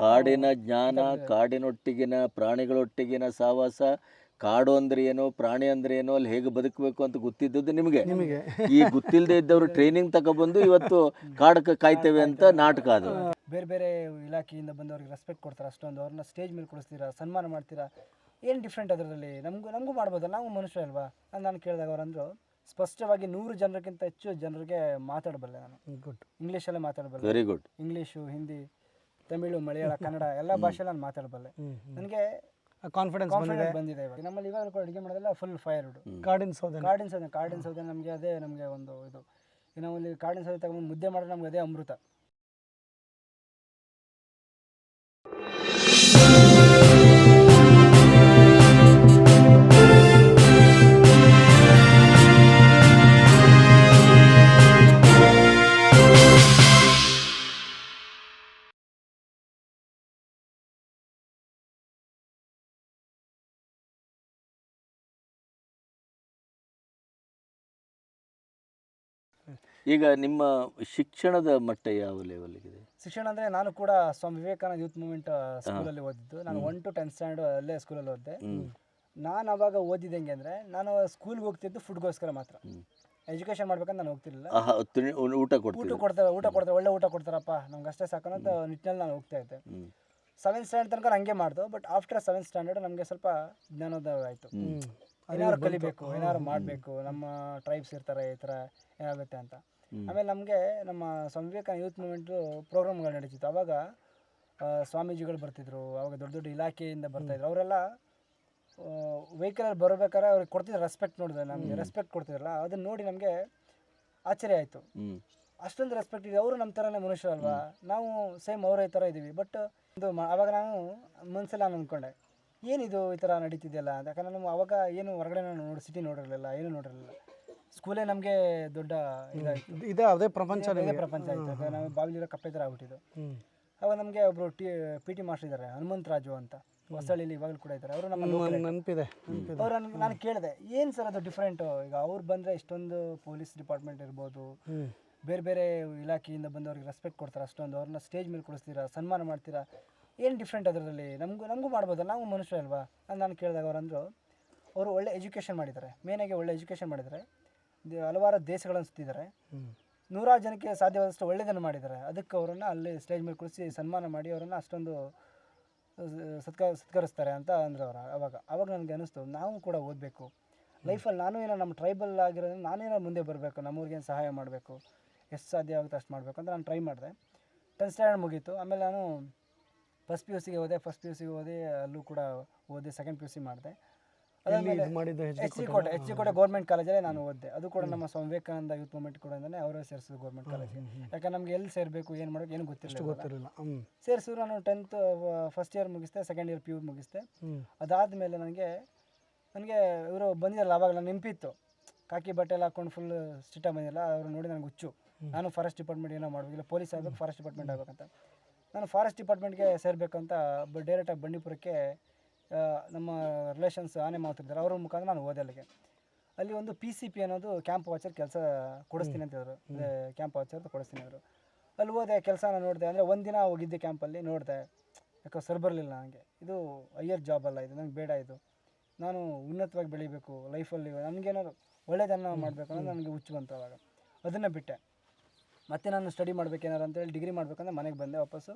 ಕಾಡಿನ ಜ್ಞಾನ, ಕಾಡಿನೊಟ್ಟಿಗಿನ ಪ್ರಾಣಿಗಳೊಟ್ಟಿಗಿನ ಸಹವಾಸ, ಕಾಡು ಅಂದ್ರೆ ಏನೋ, ಪ್ರಾಣಿ ಅಂದ್ರೆ ಏನೋ, ಅಲ್ಲಿ ಹೇಗೆ ಬದುಕಬೇಕು ಅಂತ ಗೊತ್ತಿದ್ದದ್ದು ನಿಮಗೆ. ಈ ಗೊತ್ತಿಲ್ಲದೆ ಇದ್ದವರು ಟ್ರೈನಿಂಗ್ ತಗೊಬಂದು ಇವತ್ತು ಕಾಡು ಕಾಯ್ತೇವೆ ಅಂತ ನಾಟಕ ಅದು. ಬೇರೆ ಬೇರೆ ಇಲಾಖೆಯಿಂದ ಬಂದವ್ರಿಗೆ ರೆಸ್ಪೆಕ್ಟ್ ಕೊಡ್ತಾರೆ, ಅಷ್ಟೊಂದು ಅವ್ರನ್ನ ಸ್ಟೇಜ್ ಮೇಲೆ ಕೊಡಿಸ್ತೀರಾ, ಸನ್ಮಾನ ಮಾಡ್ತೀರಾ, ಏನು ಡಿಫ್ರೆಂಟ್ ಅದರಲ್ಲಿ? ನಮಗೂ ಮಾಡ್ಬೋದಲ್ಲ, ನಾವು ಮನುಷ್ಯ ಅಲ್ವಾ ಅಂತ ನಾನು ಕೇಳಿದಾಗ ಅವರಂದರು, ಸ್ಪಷ್ಟವಾಗಿ 100 ಜನರಿಗಿಂತ ಹೆಚ್ಚು ಜನರಿಗೆ ಮಾತಾಡಬಲ್ಲೆ ನಾನು. ಗುಡ್. ಇಂಗ್ಲೀಷಲ್ಲೇ ಮಾತಾಡಬಲ್ಲೆ. Very good. English, Hindi, Tamil, Malayalam, Kannada ಎಲ್ಲ ಭಾಷೆಯಲ್ಲಿ ನಾನು ಮಾತಾಡಬಲ್ಲೆ. ನನಗೆ ಕಾನ್ಫಿಡೆನ್ಸ್ ಬಂದಿದೆ ಇವಾಗ. ನಮ್ಮಲ್ಲಿ ಇವಾಗ ಅಡುಗೆ ಮಾಡೋದೆಲ್ಲ ಫುಲ್ ಫೈರ್. ಕಾಡಿನ ಸೌದೆ ನಮಗೆ ಅದೇ ನಮಗೆ ಒಂದು ಇದು. ನಾವಲ್ಲಿ ಕಾಡಿನ ಸೌದೆ ತಗೊಂಡು ಮುದ್ದೆ ಮಾಡಿದ್ರೆ ನಮ್ಗೆ ಅದೇ ಅಮೃತ. ಈಗ ನಿಮ್ಮ ಶಿಕ್ಷಣದ ಮಟ್ಟ ಯಾವ ಲೆವೆಲ್ಗಿದೆ? ಶಿಕ್ಷಣ ಅಂದರೆ ನಾನು ಕೂಡ ಸ್ವಾಮಿ ವಿವೇಕಾನಂದ ಯೂತ್ ಮೂವ್ಮೆಂಟ್ ಸ್ಕೂಲಲ್ಲಿ ಓದಿದ್ದು. ನಾನು 1 to 10 ಸ್ಟ್ಯಾಂಡರ್ಡ್ ಅಲ್ಲೇ ಸ್ಕೂಲಲ್ಲಿ ಓದಿದೆ. ನಾನು ಅವಾಗ ಓದಿದ್ದು ಹೆಂಗೆ ಅಂದರೆ, ನಾನು ಸ್ಕೂಲ್ಗೆ ಹೋಗ್ತಿದ್ದು ಫುಡ್ಗೋಸ್ಕರ ಮಾತ್ರ. ಎಜುಕೇಷನ್ ಮಾಡ್ಬೇಕಂತ ನಾನು ಹೋಗ್ತಿರಲಿಲ್ಲ. ಊಟ ಕೊಡ್ತಾರೆ, ಒಳ್ಳೆ ಊಟ ಕೊಡ್ತಾರಪ್ಪ, ನಮ್ಗೆ ಅಷ್ಟೇ ಸಾಕನ್ನೋ ನಿಟ್ಟಿನಲ್ಲಿ ನಾನು ಹೋಗ್ತಾ ಇದ್ದೆ. 7th ಸ್ಟ್ಯಾಂಡರ್ಡ್ ತನಕ ಹಂಗೆ ಮಾಡ್ದು. ಬಟ್ ಆಫ್ಟರ್ 7th ಸ್ಟ್ಯಾಂಡರ್ಡ್ ನಮಗೆ ಸ್ವಲ್ಪ ಜ್ಞಾನೋದಯ ಆಯಿತು. ಏನಾದ್ರು ಕಲಿಬೇಕು, ಏನಾದ್ರು ಮಾಡಬೇಕು, ನಮ್ಮ ಟ್ರೈಬ್ಸ್ ಇರ್ತಾರೆ, ಈ ಥರ ಏನಾಗುತ್ತೆ ಅಂತ. ಆಮೇಲೆ ನಮಗೆ ನಮ್ಮ ಸ್ವಾಮಿ ವಿವೇಕಾನಂದ ಯೂತ್ ಮೂವ್ಮೆಂಟು ಪ್ರೋಗ್ರಾಮ್ಗಳು ನಡೀತಿತ್ತು. ಆವಾಗ ಸ್ವಾಮೀಜಿಗಳು ಬರ್ತಿದ್ರು, ಆವಾಗ ದೊಡ್ಡ ದೊಡ್ಡ ಇಲಾಖೆಯಿಂದ ಬರ್ತಾಯಿದ್ರು. ಅವರೆಲ್ಲ ವೆಹಿಕಲಲ್ಲಿ ಬರಬೇಕಾದ್ರೆ ಅವ್ರಿಗೆ ಕೊಡ್ತಿದ್ರು ರೆಸ್ಪೆಕ್ಟ್. ನೋಡಿದ್ರೆ ನಮಗೆ ರೆಸ್ಪೆಕ್ಟ್ ಕೊಡ್ತಿದ್ರಲ್ಲ, ಅದನ್ನು ನೋಡಿ ನಮಗೆ ಆಶ್ಚರ್ಯ ಆಯಿತು. ಅಷ್ಟೊಂದು ರೆಸ್ಪೆಕ್ಟ್ ಇದೆ. ಅವರು ನಮ್ಮ ಥರನೇ ಮನುಷ್ಯರು ಅಲ್ವಾ, ನಾವು ಸೇಮ್ ಅವರೇ ಥರ ಇದ್ದೀವಿ. ಬಟ್ ಇದು ಆವಾಗ ನಾನು ಮನಸ್ಸಲ್ಲಿ ನಾನು ಅಂದ್ಕೊಂಡೆ, ಏನಿದು ಈ ಥರ ನಡೀತಿದೆಯಲ್ಲ ಅಂತ. ಯಾಕಂದರೆ ನಾವು ಆವಾಗ ಏನು ಹೊರಗಡೆ ಸಿಟಿ ನೋಡಿರಲಿಲ್ಲ, ಏನೂ ನೋಡಿರಲಿಲ್ಲ. ಸ್ಕೂಲೇ ನಮಗೆ ದೊಡ್ಡ ಇದಾಯಿತು. ಅದೇ ಪ್ರಪಂಚ ಆಯಿತು. ನಾವು ಬಾವಿಲಿರೋ ಕಪ್ಪೆ ಥರ ಆಗ್ಬಿಟ್ಟಿದ್ದು. ಅವಾಗ ನಮಗೆ ಒಬ್ಬರು PT ಮಾಸ್ಟರ್ ಇದ್ದಾರೆ, ಹನುಮಂತರಾಜು ಅಂತ, ಹೊಸಳ್ಳಿಲಿ ಇವಾಗಲೂ ಕೂಡ ಇದ್ದಾರೆ. ಅವರು ನಮ್ಮ ನೆನಪಿದೆ. ಅವ್ರು ನಾನು ಕೇಳಿದೆ, ಏನು ಸರ್ ಅದು ಡಿಫ್ರೆಂಟು? ಈಗ ಅವ್ರು ಬಂದರೆ ಇಷ್ಟೊಂದು ಪೊಲೀಸ್ ಡಿಪಾರ್ಟ್ಮೆಂಟ್ ಇರ್ಬೋದು, ಬೇರೆ ಬೇರೆ ಇಲಾಖೆಯಿಂದ ಬಂದವ್ರಿಗೆ ರೆಸ್ಪೆಕ್ಟ್ ಕೊಡ್ತಾರೆ, ಅಷ್ಟೊಂದು ಅವ್ರನ್ನ ಸ್ಟೇಜ್ ಮೇಲೆ ಕೊಡಿಸ್ತೀರಾ, ಸನ್ಮಾನ ಮಾಡ್ತೀರಾ, ಏನು ಡಿಫ್ರೆಂಟ್ ಅದರಲ್ಲಿ? ನಮಗೂ ಮಾಡ್ಬೋದಲ್ಲ, ನಾವು ಮನುಷ್ಯ ಅಲ್ವಾ ಅಂತ ನಾನು ಕೇಳಿದಾಗ ಅವರಂದರು, ಅವರು ಒಳ್ಳೆ ಎಜುಕೇಷನ್ ಮಾಡಿದ್ದಾರೆ. ಮೇನಾಗಿ ಒಳ್ಳೆ ಎಜುಕೇಷನ್ ಮಾಡಿದ್ದಾರೆ, ಹಲವಾರು ದೇಶಗಳನ್ನು ಸುತ್ತಿದ್ದಾರೆ, 100 ಜನಕ್ಕೆ ಸಾಧ್ಯವಾದಷ್ಟು ಒಳ್ಳೆಯದನ್ನು ಮಾಡಿದ್ದಾರೆ. ಅದಕ್ಕೆ ಅವರನ್ನು ಅಲ್ಲಿ ಸ್ಟೇಜ್ ಮೇಲೆ ಕುಳಿಸಿ ಸನ್ಮಾನ ಮಾಡಿ ಅವರನ್ನು ಅಷ್ಟೊಂದು ಸತ್ಕರಿಸ್ತಾರೆ ಅಂತ ಅಂದರು ಅವರು. ಅವಾಗ ನನಗೆ ಅನ್ನಿಸ್ತು, ನಾವು ಕೂಡ ಓದಬೇಕು ಲೈಫಲ್ಲಿ. ನಾನು ಏನೋ ನಮ್ಮ ಟ್ರೈಬಲ್ ಆಗಿರೋದ್ರಿಂದ ನಾನೇನೋ ಮುಂದೆ ಬರಬೇಕು, ನಮ್ಮೂರಿಗೇನು ಸಹಾಯ ಮಾಡಬೇಕು, ಎಷ್ಟು ಸಾಧ್ಯ ಆಗುತ್ತೆ ಅಷ್ಟು ಮಾಡಬೇಕು ಅಂತ ನಾನು ಟ್ರೈ ಮಾಡಿದೆ. 10th ಸ್ಟ್ಯಾಂಡರ್ಡ್ ಮುಗೀತು. ಆಮೇಲೆ ನಾನು ಫಸ್ಟ್ PUC ಓದಿ ಅಲ್ಲೂ ಕೂಡ ಓದಿ. 2nd PUC ಮಾಡಿದೆ. ಎಚ್ ಡಿ ಕೋಟೆ ಗೌರ್ಮೆಂಟ್ ಕಾಲೇಜಲ್ಲೇ ನಾನು ಓದಿದೆ. ಅದು ಕೂಡ ನಮ್ಮ ಸ್ವಾಮಿ ವಿವೇಕಾನಂದ ಯೂತ್ ಮೂವ್ಮೆಂಟ್ ಕೂಡ ಅವರೇ ಸೇರಿಸಿದ್ರು ಗೌರ್ಮೆಂಟ್ ಕಾಲೇಜಿಗೆ. ಯಾಕಂದ್ರೆ ನಮ್ಗೆ ಎಲ್ಲಿ ಸೇರಬೇಕು, ಏನು ಮಾಡೋದು ಏನು ಗೊತ್ತಿರಲಿಲ್ಲ. ಸೇರಿಸಿದ್ರು. ನಾನು 10th ಫಸ್ಟ್ ಇಯರ್ ಮುಗಿಸ್ದೆ, 2nd ಇಯರ್ PU ಮುಗಿಸ್ದೆ. ಅದಾದಮೇಲೆ ನನಗೆ ಇವರು ಬಂದಿರಲ್ಲ, ಅವಾಗ ನಾನು ನೆನಪಿತ್ತು, ಕಾಕಿ ಬಟ್ಟೆ ಎಲ್ಲ ಹಾಕೊಂಡು ಫುಲ್ ಸ್ಟಿಟ್ಟಾಗಿ ಬಂದಿರಲ್ಲ. ಅವರು ನೋಡಿ ನನಗೆ ಹುಚ್ಚು, ನಾನು ಫಾರೆಸ್ಟ್ ಡಿಪಾರ್ಟ್ಮೆಂಟ್ ಏನೋ ಮಾಡಬೇಕು, ಇಲ್ಲ ಪೊಲೀಸ್ ಆಗಬೇಕು, ಫಾರೆಸ್ಟ್ ಡಿಪಾರ್ಟ್ಮೆಂಟ್ ಆಗಬೇಕಂತ. ನಾನು ಫಾರೆಸ್ಟ್ ಡಿಪಾರ್ಟ್ಮೆಂಟ್ಗೆ ಸೇರಬೇಕಂತ ಡೈರೆಕ್ಟಾಗಿ ಬಂಡೀಪುರಕ್ಕೆ ನಮ್ಮ ರಿಲೇಷನ್ಸ್ ಆನೆ ಮಾತಾಡ್ತಾರೆ, ಅವ್ರ ಮುಖಾಂತರ ನಾನು ಹೋದೆ ಅಲ್ಲಿಗೆ. ಅಲ್ಲಿ ಒಂದು PCP ಅನ್ನೋದು ಕ್ಯಾಂಪ್ ವಾಚರ್ ಕೆಲಸ ಕೊಡಿಸ್ತೀನಿ ಅಂತ ಹೇಳಿದ್ರು. ಕ್ಯಾಂಪ್ ವಾಚರ್ ಕೊಡಿಸ್ತೀನಿ ಅವರು. ಅಲ್ಲಿ ಹೋದೆ, ಕೆಲಸನ ನೋಡಿದೆ. ಅಂದರೆ ಒಂದಿನ ಹೋಗಿದ್ದೆ ಕ್ಯಾಂಪಲ್ಲಿ, ನೋಡಿದೆ, ಯಾಕೋ ಸರ್ ಬರಲಿಲ್ಲ ನನಗೆ. ಇದು ಹೈಯರ್ ಜಾಬ್ ಅಲ್ಲ, ಇದು ನಂಗೆ ಬೇಡ. ಇದು ನಾನು ಉನ್ನತವಾಗಿ ಬೆಳಿಬೇಕು ಲೈಫಲ್ಲಿ, ನನಗೇನಾದ್ರು ಒಳ್ಳೆಯದನ್ನು ಮಾಡಬೇಕು ಅನ್ನೋದು ನನಗೆ ಹುಚ್ಚು ಬಂತು. ಅವಾಗ ಅದನ್ನು ಬಿಟ್ಟೆ. ಮತ್ತೆ ನಾನು ಸ್ಟಡಿ ಮಾಡಬೇಕೇನಾರು ಅಂತೇಳಿ ಡಿಗ್ರಿ ಮಾಡಬೇಕಂದ್ರೆ ಮನೆಗೆ ಬಂದೆ ವಾಪಸ್ಸು.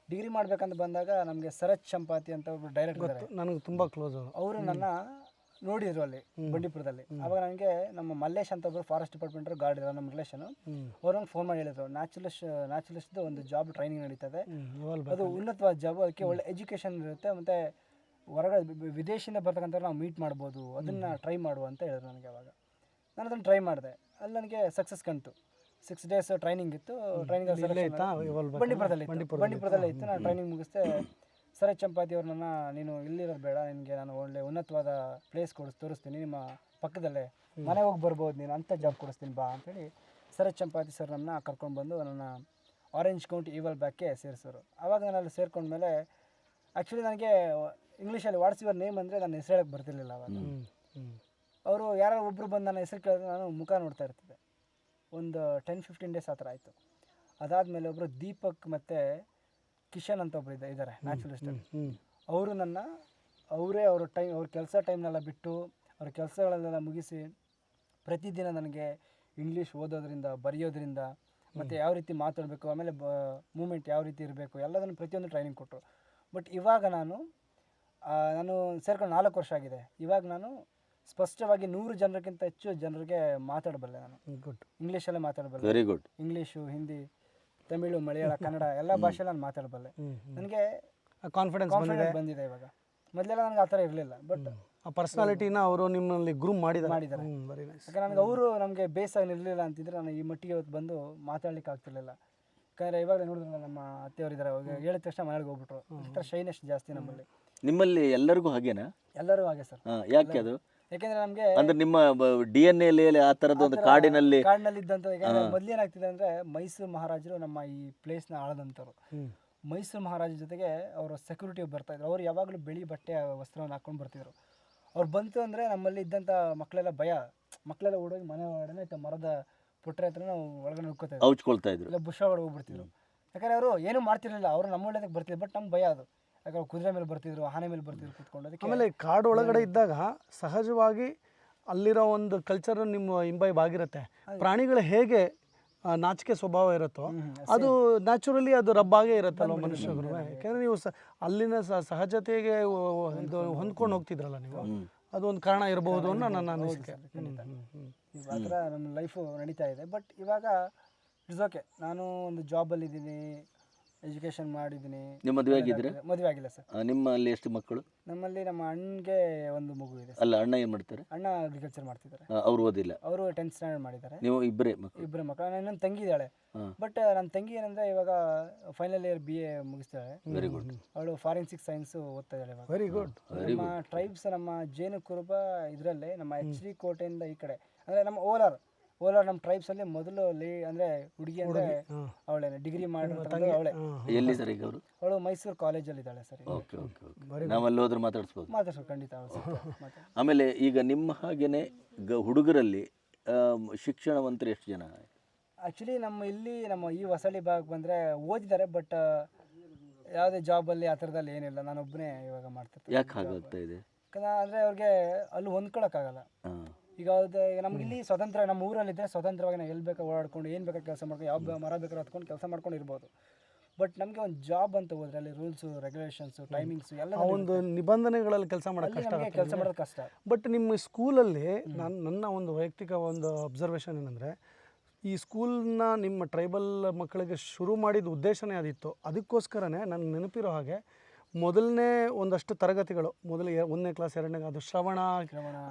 ಡಿಗ್ರಿ ಮಾಡಬೇಕಂತ ಬಂದಾಗ ನಮಗೆ ಸರತ್ ಚಂಪಾತಿ ಅಂತ ಒಬ್ಬರು ಡೈರೆಕ್ಟರ್ ಇದ್ದಾರೆ, ನನಗೆ ತುಂಬ ಕ್ಲೋಸ್. ಅವರು ನನ್ನ ನೋಡಿದ್ರು ಅಲ್ಲಿ ಬಂಡೀಪುರದಲ್ಲಿ. ಆವಾಗ ನನಗೆ ನಮ್ಮ ಮಲ್ಲೇಶ್ ಅಂತ ಒಬ್ಬರು ಫಾರೆಸ್ಟ್ ಡಿಪಾರ್ಟ್ಮೆಂಟ್ ಗಾರ್ಡ್ ಇದ್ದಾರೆ, ನಮ್ಮ ರಿಲೇಷನು. ಅವ್ರು ನಂಗೆ ಫೋನ್ ಮಾಡಿ ಹೇಳಿದ್ರು, ನ್ಯಾಚುರಲಿಸ್ಟ್ದು ಒಂದು ಜಾಬ್ ಟ್ರೈನಿಂಗ್ ನಡೀತದೆ, ಅದು ಉನ್ನತವಾದ ಜಾಬು, ಅದಕ್ಕೆ ಒಳ್ಳೆ ಎಜುಕೇಷನ್ ಇರುತ್ತೆ, ಮತ್ತು ಹೊರಗಡೆ ವಿದೇಶಿಯಿಂದ ಬರ್ತಕ್ಕಂಥವ್ರು ನಾವು ಮೀಟ್ ಮಾಡ್ಬೋದು, ಅದನ್ನು ಟ್ರೈ ಮಾಡು ಅಂತ ಹೇಳಿದ್ರು ನನಗೆ. ಅವಾಗ ನಾನು ಅದನ್ನು ಟ್ರೈ ಮಾಡಿದೆ. ಅಲ್ಲಿ ನನಗೆ ಸಕ್ಸಸ್ ಕಾಣ್ತು. 6 days ಟ್ರೈನಿಂಗ್ ಇತ್ತು. ಟ್ರೈನಿಂಗ್ ಬಂಡೀಪುರದಲ್ಲೇ ಇತ್ತು. ನಾನು ಟ್ರೈನಿಂಗ್ ಮುಗಿಸ್ದೆ. ಸರತ್ ಚಂಪಾತಿ ಅವ್ರು ನನ್ನ, ನೀನು ಇಲ್ಲಿರೋದು ಬೇಡ, ನಿನಗೆ ನಾನು ಒಳ್ಳೆ ಉನ್ನತವಾದ ಪ್ಲೇಸ್ ತೋರಿಸ್ತೀನಿ, ನಿಮ್ಮ ಪಕ್ಕದಲ್ಲೇ ಮನೆ ಹೋಗಿ ಬರ್ಬೋದು, ನೀನು ಅಂಥ ಜಾಬ್ ಕೊಡಿಸ್ತೀನಿ ಬಾ ಅಂತೇಳಿ ಸರತ್ ಚಂಪಾತಿ ಸರ್ ನನ್ನ ಕರ್ಕೊಂಡು ಬಂದು ನನ್ನ ಆರೆಂಜ್ ಕೌಂಟಿ ಈವಲ್ ಬ್ಯಾಕ್ಗೆ ಸೇರಿಸೋರು. ಆವಾಗ ನಾನು ಅಲ್ಲಿ ಸೇರ್ಕೊಂಡ್ಮೇಲೆ ಆ್ಯಕ್ಚುಲಿ ನನಗೆ ಇಂಗ್ಲೀಷಲ್ಲಿ ವಾಟ್ಸ್ ಯುವರ್ ನೇಮ್ ಅಂದರೆ ನನ್ನ ಹೆಸರು ಹೇಳಕ್ಕೆ ಬರ್ತಿರ್ಲಿಲ್ಲ. ಅವಾಗ ಅವರು ಯಾರೋ ಒಬ್ಬರು ಬಂದು ನನ್ನ ಹೆಸರು ಕೇಳಿದ್ರೆ ನಾನು ಮುಖ ನೋಡ್ತಾ ಇರ್ತಿದ್ದೆ. ಒಂದು 10-15 days ಆ ಥರ ಆಯಿತು. ಅದಾದಮೇಲೆ ಒಬ್ಬರು ದೀಪಕ್ ಮತ್ತು ಕಿಶನ್ ಅಂತ ಒಬ್ರು ಇದ್ದಾರೆ ನ್ಯಾಚುರಲಿಸ್ಟ್. ಅವರು ಅವರೇ ಅವ್ರ ಕೆಲಸ ಟೈಮ್ನೆಲ್ಲ ಬಿಟ್ಟು ಅವ್ರ ಕೆಲಸಗಳನ್ನೆಲ್ಲ ಮುಗಿಸಿ ಪ್ರತಿದಿನ ನನಗೆ ಇಂಗ್ಲೀಷ್ ಓದೋದ್ರಿಂದ ಬರೆಯೋದ್ರಿಂದ ಮತ್ತು ಯಾವ ರೀತಿ ಮಾತಾಡಬೇಕು, ಆಮೇಲೆ ಮೂಮೆಂಟ್ ಯಾವ ರೀತಿ ಇರಬೇಕು ಎಲ್ಲದನ್ನು ಪ್ರತಿಯೊಂದು ಟ್ರೈನಿಂಗ್ ಕೊಟ್ಟರು. ಬಟ್ ಇವಾಗ ನಾನು ಸೇರ್ಕೊಂಡು 4 ವರ್ಷ ಆಗಿದೆ. ಇವಾಗ ನಾನು ಸ್ಪಷ್ಟವಾಗಿ 100 ಜನರಿಗಿಂತ ಹೆಚ್ಚು ಜನರಿಗೆ ಮಾತಾಡಬಲ್ಲೆ. ನಾನು ಇಂಗ್ಲೀಷಲ್ಲೇ ಮಾತಾಡಬಲ್ಲೆ. Very good. English, Hindi, Tamil, Malayalam, Kannada ಎಲ್ಲ ಭಾಷೆಯಲ್ಲಿ ನಾನು ಮಾತಾಡಬಲ್ಲೆ. ನನಗೆ ಕಾನ್ಫಿಡೆನ್ಸ್ ಬಂದಿದೆ ಇವಾಗ. ಮೊದಲೆಲ್ಲ ನನಗೆ ಆ ಥರ ಇರಲಿಲ್ಲ. ಬಟ್ ಆ ಪರ್ಸನಾಲಿಟಿನ ಅವರು ನಿಮ್ಮಲ್ಲಿ ಗ್ರೂಮ್ ಮಾಡಿದ್ದಾರೆ. ಯಾಕಂದ್ರೆ ನನಗೆ ಅವರು ನಮಗೆ ಬೇಸಾಗಿ ಇರಲಿಲ್ಲ ಅಂತಿದ್ರೆ ನಾನು ಈ ಮಟ್ಟಿಗೆ ಇವತ್ತು ಬಂದು ಮಾತಾಡ್ಲಿಕ್ಕೆ ಆಗ್ತಿರ್ಲಿಲ್ಲ. ಯಾಕಂದರೆ ಇವಾಗ ನೋಡಿದ್ರಲ್ಲ ನಮ್ಮ ಅತ್ತೆಯವರಿದ್ದಾರೆ, ಅವಾಗ ಹೇಳಿದ ತಕ್ಷಣ ಮನೆಗೆ ಹೋಗ್ಬಿಟ್ರು. ಈ ಥರ ಶೈನೆಸ್ ಜಾಸ್ತಿ ನಮ್ಮಲ್ಲಿ. ನಿಮ್ಮಲ್ಲಿ ಎಲ್ಲರಿಗೂ ಹಾಗೇನಾ? ಎಲ್ಲರೂ ಹಾಗೆ ಸರ್. ಯಾಕೆ ಅದು? ಯಾಕೆಂದ್ರೆ ನಮಗೆ ಅಂದ್ರೆ ನಿಮ್ಮ DNA ಆ ಥರದ್ದು ಒಂದು ಕಾಡಿನಲ್ಲಿ ಇದ್ದಂಥ. ಈಗ ಮೊದಲೇನಾಗ್ತಿದೆ ಅಂದರೆ ಮೈಸೂರು ಮಹಾರಾಜರು ನಮ್ಮ ಈ ಪ್ಲೇಸ್ನ ಆಳದಂಥವ್ರು. ಮೈಸೂರು ಮಹಾರಾಜರ ಜೊತೆಗೆ ಅವರು ಸೆಕ್ಯೂರಿಟಿ ಬರ್ತಾಯಿದ್ರು. ಅವ್ರು ಯಾವಾಗಲೂ ಬಿಳಿ ಬಟ್ಟೆ ವಸ್ತ್ರವನ್ನು ಹಾಕ್ಕೊಂಡು ಬರ್ತಿದ್ರು. ಅವ್ರು ಬಂತು ಅಂದರೆ ನಮ್ಮಲ್ಲಿ ಇದ್ದಂಥ ಮಕ್ಕಳೆಲ್ಲ ಮಕ್ಕಳೆಲ್ಲ ಓಡೋಗಿ ಮನೆ ಒಳಗಡೆ ಮರದ ಪುಟ್ರೆ ಹತ್ರ ನಾವು ಒಳಗಡೆ ನುಗ್ಕೋತಾ ಔಚ್ಕೊಳ್ತಾ ಇದ್ರು, ಇಲ್ಲ ಬುಷ್ ಒಳಗಡೆ ಹೋಗ್ಬಿಡ್ತಿದ್ರು. ಯಾಕಂದರೆ ಅವರು ಏನೂ ಮಾಡ್ತಿರ್ಲಿಲ್ಲ, ಅವರು ನಮ್ಮ ಒಳ್ಳೆದಕ್ಕೆ ಬರ್ತಿದ್ರು. ಬಟ್ ನಮ್ಗೆ ಭಯ ಅದು. ಯಾಕಂದ್ರೆ ಕುದುರೆ ಮೇಲೆ ಬರ್ತಿದ್ರು, ಆನೆ ಮೇಲೆ ಬರ್ತಿದ್ರು ಕೂತ್ಕೊಂಡು. ಅದಕ್ಕೆ ಆಮೇಲೆ ಕಾಡು ಒಳಗಡೆ ಇದ್ದಾಗ ಸಹಜವಾಗಿ ಅಲ್ಲಿರೋ ಒಂದು ಕಲ್ಚರ್ ನಿಮ್ಮ ಇಂಬೈಬ್ ಆಗಿರುತ್ತೆ. ಪ್ರಾಣಿಗಳು ಹೇಗೆ ನಾಚಿಕೆ ಸ್ವಭಾವ ಇರುತ್ತೋ ಅದು ನ್ಯಾಚುರಲಿ ಅದು ರಬ್ಬಾಗೇ ಇರುತ್ತಲ್ವ ಮನುಷ್ಯರು. ಯಾಕೆಂದರೆ ನೀವು ಅಲ್ಲಿನ ಸಹಜತೆಗೆ ಇದು ಹೊಂದ್ಕೊಂಡು ಹೋಗ್ತಿದ್ರಲ್ಲ ನೀವು, ಅದು ಒಂದು ಕಾರಣ ಇರಬಹುದು ಅನ್ನೋ ನನ್ನ ಅನಿಸಿಕೆ. ಆ ಥರ ನಮ್ಮ ಲೈಫು ನಡೀತಾ ಇದೆ. ಬಟ್ ಇವಾಗ ಇಟ್ಸ್ ಓಕೆ. ನಾನು ಒಂದು ಜಾಬಲ್ಲಿದ್ದೀನಿ, ಎಜುಕೇಷನ್ ಮಾಡಿದ್ದೀನಿ. ನಿಮ್ಮ ಮದುವೆ ಆಗಿದ್ರೆ? ಮದುವೆ ಆಗಿಲ್ಲ ಸರ್. ನಿಮ್ಮಲ್ಲಿ ಎಷ್ಟು ಮಕ್ಕಳು? ನಮ್ಮಲ್ಲಿ ನಮ್ಮ ಅಣ್ಣಗೆ ಒಂದು ಮಗು ಇದೆ. ಅಲ್ಲ, ಅಣ್ಣ ಏನು ಮಾಡ್ತಾರೆ? ಅಣ್ಣ ಅಗ್ರಿಕಲ್ಚರ್ ಮಾಡ್ತಿದ್ದಾರೆ. ಅವ್ರು ಓದಿಲ್ಲ? ಅವರು 10th ಸ್ಟ್ಯಾಂಡರ್ಡ್ ಮಾಡಿದ್ದಾರೆ. ನೀವು ಇಬ್ಬರೇ ಮಕ್ಕಳು. ನನ್ನ ತಂಗಿ ಇದ್ದಾಳೆ. ಬಟ್ ನನ್ನ ತಂಗಿ ಏನಂದರೆ ಇವಾಗ ಫೈನಲ್ ಇಯರ್ BA ಮುಗಿಸ್ತಾಳೆ. Very good. ಅವಳು ಫಾರೆನ್ಸಿಕ್ ಸೈನ್ಸ್ ಓದ್ತಾ ಇದ್ದಾಳೆ ಇವಾಗ. Very good. ನಮ್ಮ ಟ್ರೈಬ್ಸ್, ನಮ್ಮ ಜೇನು ಕುರುಬ ಇದರಲ್ಲೇ ನಮ್ಮ HD ಕೋಟೆಯಿಂದ ಈ ಕಡೆ ಅಂದರೆ ನಮ್ಮ ಓಲಾರ್ ನಮ್ಮ ಟ್ರೈಬ್ಸಲ್ಲಿ ಮೊದಲು ಅಂದರೆ ಹುಡುಗಿ ಅಂದರೆ ಅವಳೇ ಡಿಗ್ರಿ ಮಾಡಿರೋದು ಅವಳೇ. ಎಲ್ಲಿ ಸರ್ ಈಗ ಅವರು? ಅವಳು ಮೈಸೂರು ಕಾಲೇಜಲ್ಲಿ ಇದ್ದಾಳೆ ಸರ್. Okay okay okay. ನಾವಲ್ಲಿ ಹೋದ್ರೆ ಮಾತಾಡ್ಸ್ಬೋದು ಖಂಡಿತ. ಆಮೇಲೆ ಈಗ ನಿಮ್ಮ ಹಾಗೇನೆ ಹುಡುಗರಲ್ಲಿ ಶಿಕ್ಷಣವಂತರು ಎಷ್ಟು ಜನ? ಆ್ಯಕ್ಚುಲಿ ನಮ್ಮ ಈ ಹೊಸಳ್ಳಿ ಭಾಗಕ್ಕೆ ಬಂದರೆ ಓದಿದ್ದಾರೆ. ಬಟ್ ಯಾವುದೇ ಜಾಬಲ್ಲಿ ಆ ಥರದಲ್ಲಿ ಏನಿಲ್ಲ. ನಾನೊಬ್ಬನೇ ಇವಾಗ ಮಾಡ್ತಿರ್ತೀನಿ. ಯಾಕೆ ಹಾಗಾಗ್ತಾ ಇದೆ? ಅಂದರೆ ಅವ್ರಿಗೆ ಅಲ್ಲಿ ಹೊಂದ್ಕೊಳಕ್ಕಾಗಲ್ಲ. ಈಗ ನಮ್ಗೆ ಇಲ್ಲಿ ಸ್ವತಂತ್ರ, ನಮ್ಮ ಊರಲ್ಲಿದ್ದರೆ ಸ್ವತಂತ್ರವಾಗಿ ನಾವು ಎಲ್ಲಿ ಬೇಕಾ ಓಡಾಡ್ಕೊಂಡು ಏನು ಬೇಕಾ ಕೆಲಸ ಮಾಡ್ಕೊಂಡು, ಯಾವ ಮರ ಬೇಕಾದ್ರೂ ಹತ್ಕೊಂಡು ಕೆಲಸ ಮಾಡ್ಕೊಂಡು ಇರ್ಬೋದು. ಬಟ್ ನಮಗೆ ಒಂದು ಜಾಬ್ ಅಂತ ಹೋದ್ರೆ ಅಲ್ಲಿ ರೂಲ್ಸು, ರೆಗ್ಯುಲೇಷನ್ಸು, ಟೈಮಿಂಗ್ಸು ಎಲ್ಲ ಒಂದು ನಿಬಂಧನೆಗಳಲ್ಲಿ ಕೆಲಸ ಮಾಡೋದು ಕಷ್ಟ. ಬಟ್ ನಿಮ್ಮ ಸ್ಕೂಲಲ್ಲಿ ನನ್ನ ಒಂದು ವೈಯಕ್ತಿಕ ಒಂದು ಅಬ್ಸರ್ವೇಷನ್ ಏನಂದರೆ, ಈ ಸ್ಕೂಲ್ನ ನಿಮ್ಮ ಟ್ರೈಬಲ್ ಮಕ್ಕಳಿಗೆ ಶುರು ಮಾಡಿದ ಉದ್ದೇಶನೇ ಅದಿತ್ತು. ಅದಕ್ಕೋಸ್ಕರನೇ ನನಗೆ ನೆನಪಿರೋ ಹಾಗೆ ಮೊದಲನೇ ಒಂದಷ್ಟು ತರಗತಿಗಳು, ಮೊದಲು 1ನೇ ಕ್ಲಾಸ್ 2ನೇ ಅದು ಶ್ರವಣ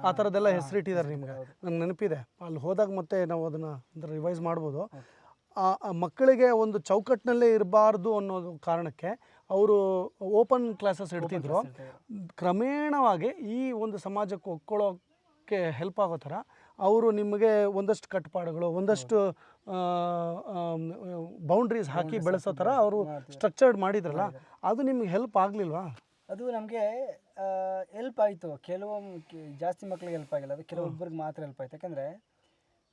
ಆ ಥರದ್ದೆಲ್ಲ ಹೆಸರಿಟ್ಟಿದ್ದಾರೆ ನಿಮಗೆ. ನಂಗೆ ನೆನಪಿದೆ. ಅಲ್ಲಿ ಹೋದಾಗ ಮತ್ತೆ ನಾವು ಅದನ್ನು ರಿವೈಸ್ ಮಾಡ್ಬೋದು. ಆ ಮಕ್ಕಳಿಗೆ ಒಂದು ಚೌಕಟ್ಟಿನಲ್ಲೇ ಇರಬಾರ್ದು ಅನ್ನೋದು ಕಾರಣಕ್ಕೆ ಅವರು ಓಪನ್ ಕ್ಲಾಸಸ್ ಇಡ್ತಿದ್ರು. ಕ್ರಮೇಣವಾಗಿ ಈ ಒಂದು ಸಮಾಜಕ್ಕೆ ಒಗ್ಕೊಳ್ಳೋಕ್ಕೆ ಹೆಲ್ಪ್ ಆಗೋ ಥರ ಅವರು ನಿಮಗೆ ಒಂದಷ್ಟು ಕಟ್ಟುಪಾಡುಗಳು, ಒಂದಷ್ಟು ಬೌಂಡ್ರೀಸ್ ಹಾಕಿ ಬೆಳೆಸೋ ಥರ ಅವರು ಸ್ಟ್ರಕ್ಚರ್ಡ್ ಮಾಡಿದ್ರಲ್ಲ, ಅದು ನಿಮ್ಗೆ ಹೆಲ್ಪ್ ಆಗಲಿಲ್ವಾ? ಅದು ನಮಗೆ ಹೆಲ್ಪ್ ಆಯಿತು. ಜಾಸ್ತಿ ಮಕ್ಕಳಿಗೆ ಹೆಲ್ಪ್ ಆಗಿಲ್ಲ. ಅದು ಕೆಲವೊಬ್ಬರಿಗೆ ಮಾತ್ರ ಹೆಲ್ಪ್ ಆಯಿತು. ಯಾಕಂದರೆ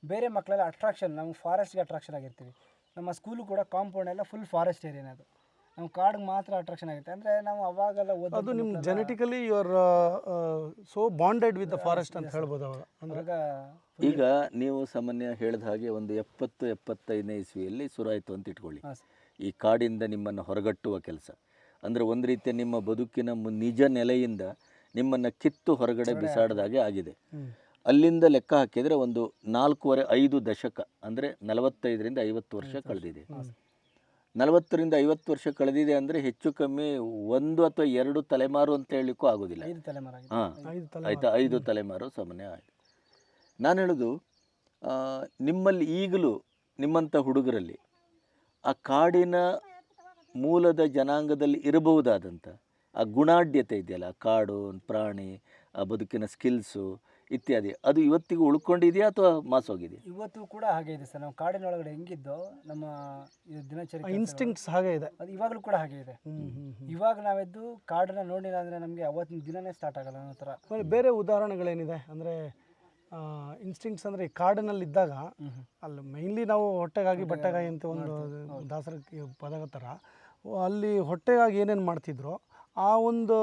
ಬೇರೆ ಮಕ್ಕಳೆಲ್ಲ ಅಟ್ರಾಕ್ಷನ್, ನಮ್ಗೆ ಫಾರೆಸ್ಟ್ಗೆ ಅಟ್ರಾಕ್ಷನ್ ಆಗಿರ್ತೀವಿ. ನಮ್ಮ ಸ್ಕೂಲು ಕೂಡ ಕಾಂಪೌಂಡ್ ಎಲ್ಲ ಫುಲ್ ಫಾರೆಸ್ಟ್ ಏರಿಯಾನೇ. ಅದು ನಮ್ಮ ಕಾಡಿಗೆ ಮಾತ್ರ ಅಟ್ರಾಕ್ಷನ್ ಆಗುತ್ತೆ. ಅಂದರೆ ನಾವು ಅವಾಗೆಲ್ಲ ಅದು ನಿಮ್ಮ genetically you are so bonded with the forest ಅಂತ ಹೇಳ್ಬೋದು ಅವಾಗ. ಅಂದಾಗ ಈಗ ನೀವು ಸಾಮಾನ್ಯ ಹೇಳಿದ ಹಾಗೆ ಒಂದು 70-75ನೇ ಇಸ್ವಿಯಲ್ಲಿ ಶುರುವಾಯಿತು ಅಂತ ಇಟ್ಕೊಳ್ಳಿ ಈ ಕಾಡಿಂದ ನಿಮ್ಮನ್ನು ಹೊರಗಟ್ಟುವ ಕೆಲಸ. ಅಂದರೆ ಒಂದು ರೀತಿಯ ನಿಮ್ಮ ಬದುಕಿನ ನಿಜ ನೆಲೆಯಿಂದ ನಿಮ್ಮನ್ನು ಕಿತ್ತು ಹೊರಗಡೆ ಬಿಸಾಡದಾಗೆ ಆಗಿದೆ. ಅಲ್ಲಿಂದ ಲೆಕ್ಕ ಹಾಕಿದರೆ ಒಂದು 4.5 ದಶಕ, ಅಂದರೆ 45ರಿಂದ 50 ವರ್ಷ ಕಳೆದಿದೆ. 40ರಿಂದ 50 ವರ್ಷ ಕಳೆದಿದೆ ಅಂದರೆ ಹೆಚ್ಚು ಕಮ್ಮಿ 1 ಅಥವಾ 2 ತಲೆಮಾರು ಅಂತ ಹೇಳಲಿಕ್ಕೂ ಆಗೋದಿಲ್ಲ. ಆಯಿತಾ, 5 ತಲೆಮಾರು ಸಾಮಾನ್ಯ ಆಯಿತು. ನಾನು ಹೇಳೋದು, ನಿಮ್ಮಲ್ಲಿ ಈಗಲೂ ನಿಮ್ಮಂಥ ಹುಡುಗರಲ್ಲಿ ಆ ಕಾಡಿನ ಮೂಲದ ಜನಾಂಗದಲ್ಲಿ ಇರಬಹುದಾದಂಥ ಆ ಗುಣಾಢ್ಯತೆ ಇದೆಯಲ್ಲ, ಆ ಕಾಡು, ಪ್ರಾಣಿ, ಆ ಬದುಕಿನ ಸ್ಕಿಲ್ಸು ಇತ್ಯಾದಿ, ಅದು ಇವತ್ತಿಗೂ ಉಳ್ಕೊಂಡಿದೆಯಾ ಅಥವಾ ಮಾಸೋಗಿದೆ? ಇವತ್ತು ಕೂಡ ಹಾಗೆ ಇದೆ ಸರ್. ನಾವು ಕಾಡಿನೊಳಗಡೆ ಹೆಂಗಿದ್ದೋ ನಮ್ಮ ದಿನಚರಿ ಇನ್ಸ್ಟಿಂಕ್ಟ್ಸ್ ಹಾಗೆ ಇದೆ. ಅದು ಇವಾಗಲೂ ಕೂಡ ಹಾಗೆ ಇದೆ. ಇವಾಗ ನಾವೆದ್ದು ಕಾಡನ್ನ ನೋಡಿಲ್ಲ ಅಂದರೆ ನಮಗೆ ಅವತ್ತಿನ ದಿನನೇ ಸ್ಟಾರ್ಟ್ ಆಗಲ್ಲ ಅನ್ನೋ ಥರ. ಬೇರೆ ಉದಾಹರಣೆಗಳೇನಿದೆ ಅಂದರೆ, ಇನ್ಸ್ಟಿಂಕ್ಟ್ಸ್ ಅಂದರೆ ಈ ಕಾಡಿನಲ್ಲಿದ್ದಾಗ ಅಲ್ಲಿ ಮೈನ್ಲಿ ನಾವು ಹೊಟ್ಟೆಗಾಗಿ ಬಟ್ಟೆಗಾಗಿ ಅಂತ ಒಂದು ದಾಸರ ಪದದ ಥರ ಅಲ್ಲಿ ಹೊಟ್ಟೆಗಾಗಿ ಏನೇನು ಮಾಡ್ತಿದ್ರು ಆ ಒಂದು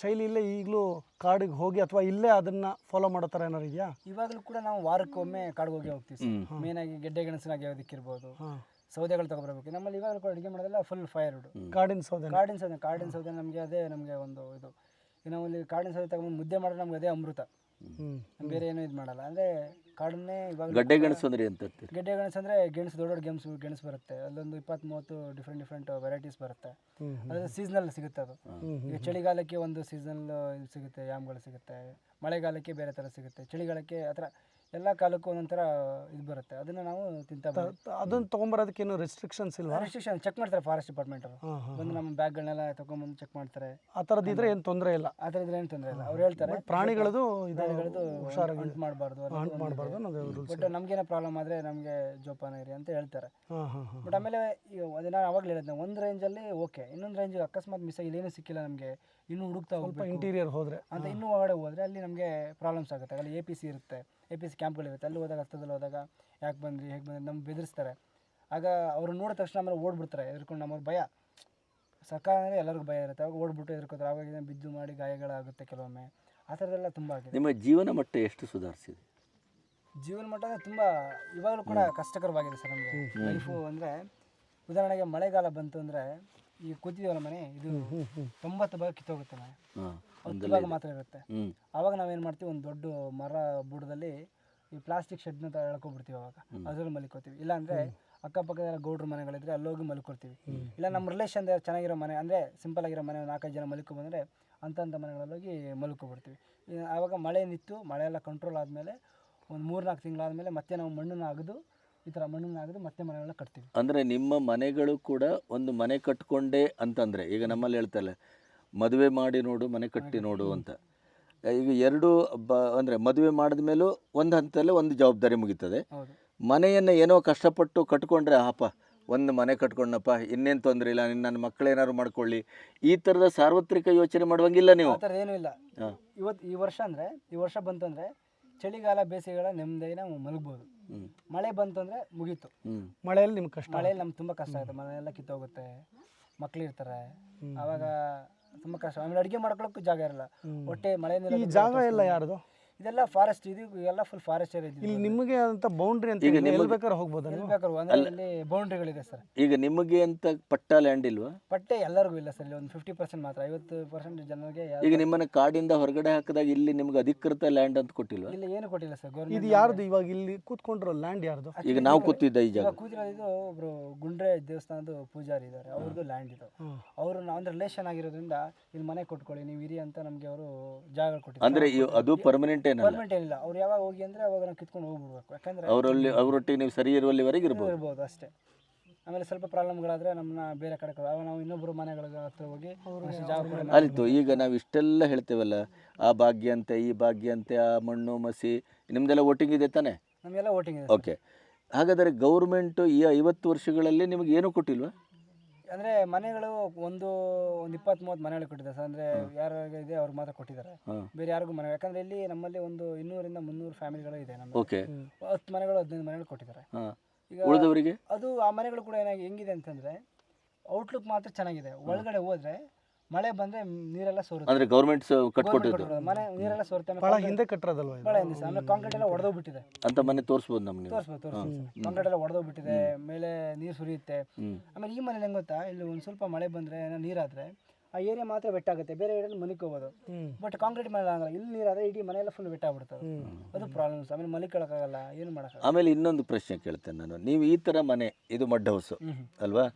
ಶೈಲಿಯಲ್ಲೇ ಈಗಲೂ ಕಾಡಿಗೆ ಹೋಗಿ ಅಥವಾ ಇಲ್ಲೇ ಅದನ್ನು ಫಾಲೋ ಮಾಡೋ ಥರ ಏನಾರು ಇದೆಯಾ? ಇವಾಗಲೂ ಕೂಡ ನಾವು ವಾರಕ್ಕೊಮ್ಮೆ ಕಾಡಿಗೆ ಹೋಗಿ ಹೋಗ್ತೀವಿ ಸರ್. ಮೇನಾಗಿ ಗೆಡ್ಡೆ ಗೆಣಸಿನಾಗಿ ಅದಕ್ಕಿರ್ಬೋದು, ಹಾಂ, ಸೌದೆಗಳು ತಗೊಬರ್ಬೇಕು. ನಮ್ಮಲ್ಲಿ ಇವಾಗಲೂ ಕೂಡ ಅಡುಗೆ ಮಾಡೋದೆಲ್ಲ ಫುಲ್ ಫೈರ್ಡ್. ಕಾಡಿನ ಸೌದೆ. ಕಾಡಿನ ಸೌದೆ ನಮಗೆ ಅದೇ ನಮಗೆ ಒಂದು ಇದು. ನಾವಲ್ಲಿ ಕಾಡಿನ ಸೌದೆ ತಗೊಂಡು ಮುದ್ದೆ ಮಾಡಿದ್ರೆ ನಮ್ಗೆ ಅದೇ ಅಮೃತ. ಬೇರೆ ಏನೂ ಇದು ಮಾಡಲ್ಲ. ಅಂದರೆ ಕಾಡನ್ನೇ ಇವಾಗ ಗಡ್ಡೆ ಗೆಣಸು ಅಂದ್ರೆ ಎಂತ ಅಂತೀರಿ? ಗೆಡ್ಡೆ ಗೆಣಸು ಅಂದರೆ ಗೆಣಸು ದೊಡ್ಡ ದೊಡ್ಡ ಗೆಣಸು ಬರುತ್ತೆ. ಅಲ್ಲೊಂದು 20-30 ಡಿಫ್ರೆಂಟ್ ವೆರೈಟೀಸ್ ಬರುತ್ತೆ. ಅದು ಸೀಸನಲ್ ಸಿಗುತ್ತೆ. ಅದು ಈಗ ಚಳಿಗಾಲಕ್ಕೆ ಒಂದು ಸೀಸನಲ್ ಇದು ಸಿಗುತ್ತೆ, ಯಾಮ್ಗಳು ಸಿಗುತ್ತೆ. ಮಳೆಗಾಲಕ್ಕೆ ಬೇರೆ ಥರ ಸಿಗುತ್ತೆ. ಚಳಿಗಾಲಕ್ಕೆ ಆ ಥರ ಎಲ್ಲ ಕಾಲಕ್ಕೂ ಒಂದೊಂಥರ ಇದು ಬರುತ್ತೆ. ಅದನ್ನು ನಾವು ತಿಂತಾ ಅದನ್ನು ತೊಗೊಂಬರೋದಕ್ಕೆ ಏನು ರೆಸ್ಟ್ರಿಕ್ಷನ್ಸ್ ಇಲ್ವಾ? ರೆಸ್ಟ್ರಿಕ್ಷನ್ ಚೆಕ್ ಮಾಡ್ತಾರೆ ಫಾರೆಸ್ಟ್ ಡಿಪಾರ್ಟ್ಮೆಂಟ್ ಅವರು. ಹಾಂ, ಹಾಂ. ಬಂದು ನಮ್ಮ ಬ್ಯಾಗ್ಗಳನ್ನೆಲ್ಲ ತೊಗೊಂಬಂದು ಚೆಕ್ ಮಾಡ್ತಾರೆ. ಆ ಥರದ್ದು ಇದ್ರೆ ಏನು ತೊಂದರೆ ಇಲ್ಲ. ಆ ಥರ ಇದ್ರೆ ಏನು ತೊಂದರೆ ಇಲ್ಲ. ಅವ್ರು ಹೇಳ್ತಾರೆ ಪ್ರಾಣಿಗಳದು ಹುಷಾರಾಗಿ ಹುಂಟ್ ಮಾಡಬಾರ್ದು ಅನ್ನೋದು. ಬಟ್ ನಮಗೇನೋ ಪ್ರಾಬ್ಲಮ್ ಆದರೆ ನಮಗೆ ಜೋಪಾನ ಇರಿ ಅಂತ ಹೇಳ್ತಾರೆ. ಹಾಂ, ಹಾಂ, ಹಾಂ. ಬಟ್ ಆಮೇಲೆ ಅದು ನಾನು ಅವಾಗಲೇ ಹೇಳಿದ್ದೆ, ಒಂದು ರೇಂಜಲ್ಲಿ ಓಕೆ, ಇನ್ನೊಂದು ರೇಂಜ್ ಅಕಸ್ಮಾತ್ ಮಿಸ್ ಆಗಿ ಇಲ್ಲೇನೂ ಸಿಕ್ಕಿಲ್ಲ ನಮಗೆ, ಇನ್ನೂ ಹುಡುಕ್ತಾ ಹೋಗ್ಬೇಕು ಇಂಟೀರಿಯರ್ ಹೋದರೆ ಅಂತ ಇನ್ನೂ ಹೊರಗಡೆ ಹೋದರೆ ಅಲ್ಲಿ ನಮಗೆ ಪ್ರಾಬ್ಲಮ್ಸ್ ಆಗುತ್ತೆ. ಅಲ್ಲಿ APC ಇರುತ್ತೆ, APC ಕ್ಯಾಂಪ್ಗಳಿರುತ್ತೆ. ಅಲ್ಲಿ ಹೋದಾಗ ಹತ್ತದಲ್ಲಿ ಹೋದಾಗ ಯಾಕೆ ಬಂದ್ರಿ, ಹೇಗೆ ಬಂದ್ರಿ ನಮ್ಗೆ ಬೆದರಿಸ್ತಾರೆ. ಆಗ ಅವರು ನೋಡಿದ ತಕ್ಷಣ ಆಮೇಲೆ ಓಡ್ಬಿಡ್ತಾರೆ ಎದ್ಕೊಂಡು. ನಮಗೆ ಭಯ, ಸರ್ಕಾರ ಅಂದರೆ ಎಲ್ಲರಿಗೂ ಭಯ ಇರುತ್ತೆ. ಅವಾಗ ಓಡ್ಬಿಟ್ಟು ಎದ್ಕೋತಾರೆ. ಆವಾಗ ಬಿದ್ದು ಮಾಡಿ ಗಾಯಗಳಾಗುತ್ತೆ ಕೆಲವೊಮ್ಮೆ. ಆ ಥರದ್ದೆಲ್ಲ ತುಂಬ ಆಗಿದೆ. ನಿಮ್ಮ ಜೀವನ ಮಟ್ಟ ಎಷ್ಟು ಸುಧಾರಿಸಿದೆ? ಜೀವನ ಮಟ್ಟ ಅಂದರೆ ತುಂಬ ಇವಾಗಲೂ ಕೂಡ ಕಷ್ಟಕರವಾಗಿದೆ ಸರ್ ನಮಗೆ ಲೈಫು. ಅಂದರೆ ಉದಾಹರಣೆಗೆ ಮಳೆಗಾಲ ಬಂತು ಅಂದರೆ ಈಗ ಕೂತಿದ್ದೀವಲ್ಲ ಮನೆ, ಇದು 90 ಭಾಗ ಕಿತ್ತೋಗುತ್ತೆ ಮನೆ, 10 ಭಾಗ ಮಾತ್ರ ಇರುತ್ತೆ. ಆವಾಗ ನಾವೇನು ಮಾಡ್ತೀವಿ, ಒಂದು ದೊಡ್ಡ ಮರ ಬುಡದಲ್ಲಿ ಈ ಪ್ಲಾಸ್ಟಿಕ್ ಶೆಡ್ನ ಎಳ್ಕೊಬಿಡ್ತೀವಿ. ಅವಾಗ ಅದ್ರಲ್ಲಿ ಮಲ್ಕೋತೀವಿ. ಇಲ್ಲಾಂದರೆ ಅಕ್ಕಪಕ್ಕದ ಗೌಡ್ರ ಮನೆಗಳಿದ್ರೆ ಅಲ್ಲೋಗಿ ಮಲ್ಕೊಳ್ತೀವಿ. ಇಲ್ಲ ನಮ್ಮ ರಿಲೇಷನ್ ಚೆನ್ನಾಗಿರೋ ಮನೆ, ಅಂದರೆ ಸಿಂಪಲ್ ಆಗಿರೋ ಮನೆ, 4-5 ಜನ ಮಲ್ಕೊ ಬಂದರೆ ಅಂಥ ಮನೆಗಳಲ್ಲೋಗಿ ಮಲ್ಕೊಬಿಡ್ತೀವಿ. ಆವಾಗ ಮಳೆ ನಿಂತು, ಮಳೆ ಎಲ್ಲ ಕಂಟ್ರೋಲ್ ಆದಮೇಲೆ ಒಂದು 3-4 ತಿಂಗಳಾದಮೇಲೆ ಮತ್ತೆ ನಾವು ಮಣ್ಣನ್ನು ಅಗೆದು, ಈ ಥರ ಮಣ್ಣನ್ನು ಅಗೆದು ಮತ್ತೆ ಮನೆಗಳನ್ನ ಕಟ್ತೀವಿ. ಅಂದರೆ ನಿಮ್ಮ ಮನೆಗಳು ಕೂಡ ಒಂದು ಮನೆ ಕಟ್ಕೊಂಡೇ ಅಂತಂದರೆ, ಈಗ ನಮ್ಮಲ್ಲಿ ಹೇಳ್ತಾರೆ ಮದುವೆ ಮಾಡಿ ನೋಡು ಮನೆ ಕಟ್ಟಿ ನೋಡು ಅಂತ. ಈಗ ಎರಡು ಅಂದರೆ ಮದುವೆ ಮಾಡಿದ ಮೇಲೂ ಒಂದು ಹಂತದಲ್ಲೇ ಒಂದು ಜವಾಬ್ದಾರಿ ಮುಗೀತದೆ. ಮನೆಯನ್ನು ಏನೋ ಕಷ್ಟಪಟ್ಟು ಕಟ್ಕೊಂಡ್ರೆ ಆಪ ಒಂದು ಮನೆ ಕಟ್ಕೊಂಡಪ್ಪ, ಇನ್ನೇನು ತೊಂದರೆ ಇಲ್ಲ, ನನ್ನ ಮಕ್ಕಳೇನಾದ್ರು ಮಾಡ್ಕೊಳ್ಳಿ, ಈ ಥರದ ಸಾರ್ವತ್ರಿಕ ಯೋಚನೆ ಮಾಡುವಂಗಿಲ್ಲ ನೀವು? ಆ ಥರ ಏನೂ ಇಲ್ಲ. ಈ ವರ್ಷ ಬಂತು ಅಂದರೆ ಚಳಿಗಾಲ ಬೇಸಿಗೆಗಾಲ ನೆಮ್ಮದಿಯಾಗಿ ನಾವು ಮಲಗ್ಬೋದು. ಮಳೆ ಬಂತು ಅಂದರೆ ಮುಗೀತು. ಮಳೆಯಲ್ಲಿ ನಿಮ್ಗೆ ಕಷ್ಟ? ಮಳೆಯಲ್ಲಿ ನಮ್ಗೆ ತುಂಬ ಕಷ್ಟ ಆಗುತ್ತೆ. ಮನೆಯೆಲ್ಲ ಕಿತ್ತೋಗುತ್ತೆ, ಮಕ್ಕಳಿರ್ತಾರೆ, ಆವಾಗ ತುಂಬ ಕಷ್ಟ. ಆಮೇಲೆ ಅಡುಗೆ ಮಾಡ್ಕೊಳ್ಳೋಕ್ಕೂ ಜಾಗ ಇರಲ್ಲ. ಹೊಟ್ಟೆ ಮಳೆ ಈ ಜಾಗ ಎಲ್ಲ ಯಾರ್ದು? ಇದೆಲ್ಲ ಫಾರೆಸ್ಟ್. ಇದು ಎಲ್ಲ ಫುಲ್ ಫಾರೆಸ್ಟ್ ಏರಿಯಾ. ಇಲ್ಲಿ ನಿಮಗೆ ಅಂತ ಬೌಂಡ್ರಿ ಅಂತ ಎಲ್ಲಿ ಬೇಕಾದ್ರೆ ಹೋಗ್ಬೋದು? ಇಲ್ಲಿ ಬೌಂಡ್ರಿಗಳಿದೆ ಸರ್. ಈಗ ನಿಮಗೆ ಅಂತ ಪಟ್ಟ ಲ್ಯಾಂಡ್ ಇಲ್ವಾ? ಪಟ್ಟೆ ಎಲ್ಲರಿಗೂ ಇಲ್ಲ ಸರ್. ಇಲ್ಲಿ ಒಂದು 50% ಮಾತ್ರ, 50% ಜನರಿಗೆ. ಈಗ ನಿಮ್ಮನ್ನ ಕಾಡಿಂದ ಹೊರಗಡೆ ಹಾಕಿದಾಗ ಇಲ್ಲಿ ನಿಮ್ಗೆ ಅಧಿಕೃತ ಲ್ಯಾಂಡ್ ಅಂತ ಕೊಟ್ಟಿಲ್ವಾ? ಇಲ್ಲಿ ಏನು ಕೊಟ್ಟಿಲ್ಲ ಸರ್ ಗೌರ್ಮೆಂಟ್. ಇದು ಯಾರ್ದು ಇವಾಗ ಇಲ್ಲಿ ಕೂತ್ಕೊಂಡಿರೋ ಲ್ಯಾಂಡ್ ಯಾರ್ದು? ಈಗ ನಾವು ಕೂತಿದ್ದ ಈ ಜಾಗ ಕೂತಿರೋದು ಒಬ್ರು ಗುಂಡ್ರೆ ದೇವಸ್ಥಾನದ ಪೂಜಾರಿ ಇದ್ದಾರೆ, ಅವ್ರದ್ದು ಲ್ಯಾಂಡ್ ಇದು. ಅವರು ಒಂದು ರಿಲೇಷನ್ ಆಗಿರೋದ್ರಿಂದ ಇಲ್ಲಿ ಮನೆ ಕೊಟ್ಕೊಳ್ಳಿ ನೀವು ಇರಿ ಅಂತ ನಮಗೆ ಅವರು ಜಾಗ ಕೊಟ್ಟಿದ್ದಾರೆ. ಅಂದ್ರೆ ಅದು ಪರ್ಮನೆಂಟ್ ಪರ್ಮನೆಂಟ್ ಏನಿಲ್ಲ. ಅವ್ರು ಯಾವಾಗ ಹೋಗಿ ಅಂದ್ರೆ ಅವಾಗ ನಾವು ಕಿತ್ಕೊಂಡು ಹೋಗ್ಬಿಡ್ಬೇಕು. ಯಾಕಂದ್ರೆ ಅವರೊಟ್ಟಿಗೆ ನೀವು ಸರಿ ಇರುವಲ್ಲಿವರೆಗೆ ಇರ್ಬೋದು ಅಷ್ಟೇ. ಆಮೇಲೆ ಸ್ವಲ್ಪ ಪ್ರಾಬ್ಲಮ್ಗಳಾದ್ರೆ ನಮ್ಮನ್ನ ಬೇರೆ ಕಡೆ ಅವಾಗ ನಾವು ಇನ್ನೊಬ್ಬರು ಮನೆಗಳ ಹತ್ರ ಹೋಗಿ ಜಾಗ ಆಯಿತು. ಈಗ ನಾವು ಇಷ್ಟೆಲ್ಲ ಹೇಳ್ತೇವಲ್ಲ, ಆ ಭಾಗ್ಯ ಅಂತೆ ಈ ಭಾಗ್ಯ ಅಂತೆ, ಆ ಮಣ್ಣು ಮಸಿ ನಿಮ್ದೆಲ್ಲ ವೋಟಿಂಗ್ ಇದೆ ತಾನೆ? ನಮಗೆಲ್ಲ ವೋಟಿಂಗ್ ಇದೆ. ಓಕೆ, ಹಾಗಾದರೆ ಗೌರ್ಮೆಂಟು ಈ 50 ವರ್ಷಗಳಲ್ಲಿ ನಿಮಗೆ ಏನೂ ಕೊಟ್ಟಿಲ್ವಾ? ಅಂದರೆ ಮನೆಗಳು ಒಂದು 20-30 ಮನೆಗಳು ಕೊಟ್ಟಿದ್ದಾರೆ ಸರ್. ಅಂದರೆ ಯಾರಿಗೆ ಇದೆ ಅವ್ರಿಗೆ ಮಾತ್ರ ಕೊಟ್ಟಿದ್ದಾರೆ, ಬೇರೆ ಯಾರಿಗೂ ಮನೆ. ಯಾಕಂದರೆ ಇಲ್ಲಿ ನಮ್ಮಲ್ಲಿ ಒಂದು 200-300 ಫ್ಯಾಮಿಲಿಗಳು ಇದೆ. ನಮ್ಮ ಓಕೆ 10 ಮನೆಗಳು 15 ಮನೆಗಳು ಕೊಟ್ಟಿದ್ದಾರೆ. ಈಗ ಉಳಿದವರಿಗೆ ಅದು ಆ ಮನೆಗಳು ಕೂಡ ಹೆಂಗಿದೆ ಅಂತಂದರೆ ಔಟ್ಲುಕ್ ಮಾತ್ರ ಚೆನ್ನಾಗಿದೆ. ಒಳಗಡೆ ಹೋದರೆ ಮಳೆ ಬಂದರೆ ನೀರೆಲ್ಲ ಸೋರುತ್ತೆ. ಅಂದರೆ ಗೌರ್ಮೆಂಟ್ ಕಟ್ಕೊಟ್ಟಿದ್ದು ಮನೆ ನೀರೆಲ್ಲ ಸೋರುತ್ತೆ. ಭಾಳ ಹಿಂದೆ ಕಟ್ಟಿರೋದಲ್ವ? ಭಾಳ ಹಿಂದೆ ಸರ್. ಆಮೇಲೆ ಕಾಂಕ್ರೀಟ್ ಎಲ್ಲ ಒಡೆದೋಗ್ಬಿಟ್ಟಿದೆ ಅಂತ ಮನೆ ತೋರಿಸ್ಬೋದು ನಮ್ಗೆ? ತೋರಿಸ್ಬೋದು. ಕಾಂಕ್ರೀಟ್ ಎಲ್ಲ ಒಡೆದೋಗ್ಬಿಟ್ಟಿದೆ, ಮೇಲೆ ನೀರು ಸುರಿಯುತ್ತೆ. ಆಮೇಲೆ ಈ ಮನೇಲಿ ಹೆಂಗೆ ಗೊತ್ತಾ, ಇಲ್ಲಿ ಒಂದು ಸ್ವಲ್ಪ ಮಳೆ ಬಂದರೆ ನೀರಾದರೆ ಆ ಏರಿಯಾ ಮಾತ್ರ ವೆಟ್ ಆಗುತ್ತೆ, ಬೇರೆ ಏರಿಯಲ್ಲಿ ಮಲಿಕೋಬೋದು. ಬಟ್ ಕಾಂಕ್ರೀಟ್ ಮನೆ ಆಗಲ್ಲ, ಇಲ್ಲಿ ನೀರಾದರೆ ಇಡೀ ಮನೆಯೆಲ್ಲ ಫುಲ್ ವೆಟ್ ಆಗ್ಬಿಡ್ತದೆ. ಅದು ಪ್ರಾಬ್ಲಮ್ಸ್. ಆಮೇಲೆ ಮಲಿಕೊಳ್ಳೋಕ್ಕಾಗಲ್ಲ, ಏನು ಮಾಡೋಕ್ಕಾಗಲ್ಲ. ಆಮೇಲೆ ಇನ್ನೊಂದು ಪ್ರಶ್ನೆ ಕೇಳ್ತೇನೆ ನಾನು. ನೀವು ಈ ಥರ ಮನೆ, ಇದು ಮಡ್ ಹೌಸು ಅಲ್ವಾ,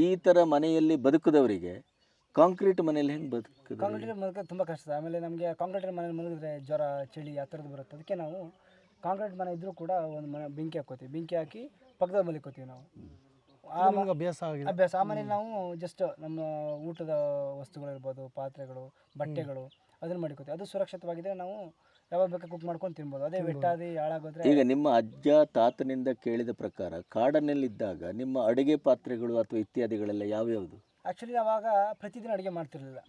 ಈ ಥರ ಮನೆಯಲ್ಲಿ ಬದುಕಿದವರಿಗೆ ಕಾಂಕ್ರೀಟ್ ಮನೆಯಲ್ಲಿ ಹೆಂಗೆ ಬದುಕು? ಕಾಂಕ್ರೀಟ್ ಮಲಗೋದು ತುಂಬ ಕಷ್ಟ. ಆಮೇಲೆ ನಮಗೆ ಕಾಂಕ್ರೀಟ್ ಮನೇಲಿ ಮಲಗಿದ್ರೆ ಜ್ವರ, ಚಳಿ ಆ ಥರದ್ದು ಬರುತ್ತೆ. ಅದಕ್ಕೆ ನಾವು ಕಾಂಕ್ರೀಟ್ ಮನೆ ಇದ್ದರೂ ಕೂಡ ಒಂದು ಮನೆ ಬೆಂಕಿ ಹಾಕ್ಕೋತೀವಿ. ಬೆಂಕಿ ಹಾಕಿ ಪಕ್ಕದಲ್ಲಿ ಮಲಿಕೋತೀವಿ ನಾವು. ಅಭ್ಯಾಸ ಆಗಿದೆ. ಅಭ್ಯಾಸ. ಆಮೇಲೆ ನಾವು ಜಸ್ಟ್ ನಮ್ಮ ಊಟದ ವಸ್ತುಗಳಿರ್ಬೋದು, ಪಾತ್ರೆಗಳು, ಬಟ್ಟೆಗಳು ಅದನ್ನು ಮಾಡ್ಕೋತೀವಿ. ಅದು ಸುರಕ್ಷಿತವಾಗಿದ್ದರೆ ನಾವು ಯಾವಾಗ ಬೇಕಾದ್ರೆ ಕುಕ್ ಮಾಡ್ಕೊಂಡು ತಿನ್ಬೋದು. ಅದೇ ಬೆಟ್ಟಾದಿ ಹಾಳಾಗೋದ್ರೆ. ಈಗ ನಿಮ್ಮ ಅಜ್ಜ ತಾತನಿಂದ ಕೇಳಿದ ಪ್ರಕಾರ ಕಾಡನ್ನಲ್ಲಿದ್ದಾಗ ನಿಮ್ಮ ಅಡುಗೆ ಪಾತ್ರೆಗಳು ಅಥವಾ ಇತ್ಯಾದಿಗಳೆಲ್ಲ ಯಾವ್ಯಾವುದು? ಆ್ಯಕ್ಚುಲಿ ಅವಾಗ ಪ್ರತಿದಿನ ಅಡುಗೆ ಮಾಡ್ತಿರ್ಲಿಲ್ಲ.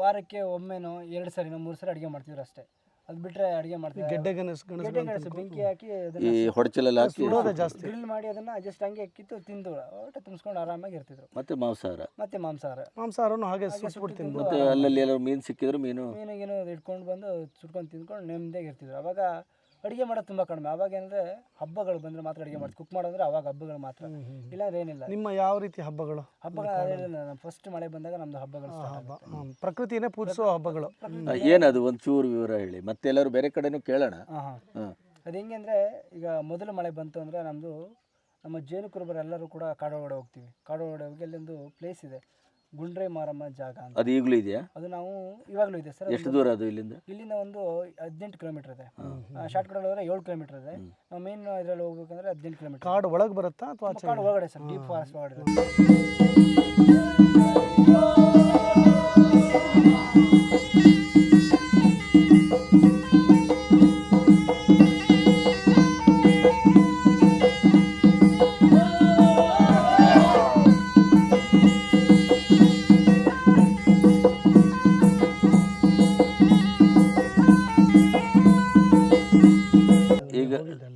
ವಾರಕ್ಕೆ ಒಮ್ಮೆನೋ 2 ಸರಿನೋ 3 ಸರಿ ಅಡುಗೆ ಮಾಡ್ತಿದ್ರು ಅಷ್ಟೇ. ಅದು ಬಿಟ್ಟರೆ ಅಡುಗೆ ಮಾಡ್ತೀವಿ. ಗೆಡ್ಡೆ ಗೆಣಸು ಬೆಂಕಿ ಹಾಕಿ ಈ ಅದನ್ನು ಹೊಡಚಲಲ್ಲಿ ಹಾಕಿ ಸುಡೋದೇ ಜಾಸ್ತಿ. ಗ್ರಿಲ್ ಮಾಡಿ ಅದನ್ನು ಜಸ್ಟ್ ಹಂಗೆ ಕಿತ್ತು ತಿಂದು ಹೊಟ್ಟೆ ತುಂಬಿಸ್ಕೊಂಡು ಆರಾಮಾಗಿ ಇರ್ತಿದ್ರು. ಮತ್ತೆ ಮಾಂಸಾಹಾರ. ಮತ್ತೆ ಮಾಂಸಾಹಾರ ಹಾಗೆ ಸುಟ್ಬಿಟ್ಟು ತಿಂದು ಮತ್ತೆ ಅಲ್ಲಲ್ಲಿ ಎಲ್ಲರೂ ಮೀನು ಸಿಕ್ಕಿದ್ರು ಮೀನಿಗೇನು ಇಟ್ಕೊಂಡು ಬಂದು ಸುಟ್ಕೊಂಡು ತಿಂದ್ಕೊಂಡು ನೆಮ್ಮದಿಯಾಗಿ ಇರ್ತಿದ್ರು. ಅವಾಗ ಅಡುಗೆ ಮಾಡೋದು ತುಂಬ ಕಡಿಮೆ. ಅವಾಗ ಏನಂದರೆ ಹಬ್ಬಗಳು ಬಂದರೆ ಮಾತ್ರ ಅಡುಗೆ ಮಾಡಿ ಕುಕ್ ಮಾಡೋದ್ರೆ ಅವಾಗ ಹಬ್ಬಗಳು ಮಾತ್ರ, ಇಲ್ಲಾಂದ್ರೆ ಏನಿಲ್ಲ. ನಿಮ್ಮ ಯಾವ ರೀತಿ ಹಬ್ಬಗಳು? ಫಸ್ಟ್ ಮಳೆ ಬಂದಾಗ ನಮ್ದು ಹಬ್ಬಗಳು ಪ್ರಕೃತಿನೇ ಪೂಜಿಸುವ ಹಬ್ಬಗಳು. ಏನದು ಒಂಚೂರು ವಿವರ ಹೇಳಿ, ಮತ್ತೆ ಎಲ್ಲರೂ ಬೇರೆ ಕಡೆನೂ ಕೇಳೋಣ. ಅದು ಹೆಂಗೆ ಅಂದರೆ, ಈಗ ಮೊದಲು ಮಳೆ ಬಂತು ಅಂದರೆ ನಮ್ಮ ಜೇನು ಕುರುಬರೆಲ್ಲರೂ ಕೂಡ ಕಾಡೊಳಗಡೆ ಹೋಗ್ತೀವಿ. ಕಾಡೊಳಗಡೆ ಹೋಗಿ ಅಲ್ಲೊಂದು ಪ್ಲೇಸ್ ಇದೆ, ಗುಂಡ್ರೆ ಮಾರಮ್ಮ ಜಾಗ ಅಂತ. ಅದು ಈಗಲೂ ಇದೆಯಾ? ಅದು ನಾವು ಇವಾಗಲೂ ಇದೆ ಸರ್. ಎಷ್ಟು ದೂರ ಅದು ಇಲ್ಲಿಂದ? ಇಲ್ಲಿಂದ ಒಂದು 18 ಕಿಲೋಮೀಟರ್ ಇದೆ. ಶಾರ್ಟ್ ಕಟ್ ಹೋದ್ರೆ 7 ಕಿಲೋಮೀಟರ್ ಇದೆ. ನಾವು ಮೇನ್ ಇದರಲ್ಲಿ ಹೋಗ್ಬೇಕಂದ್ರೆ 18 ಕಿಲೋಮೀಟರ್. ಕಾಡು ಒಳಗೆ ಬರುತ್ತಾ ಅಥವಾ ಕಾಡು ಒಳಗಡೆ ಸರ್, ಡೀಪ್ ಫಾರೆಸ್ಟ್ ಒಳಗಡೆ.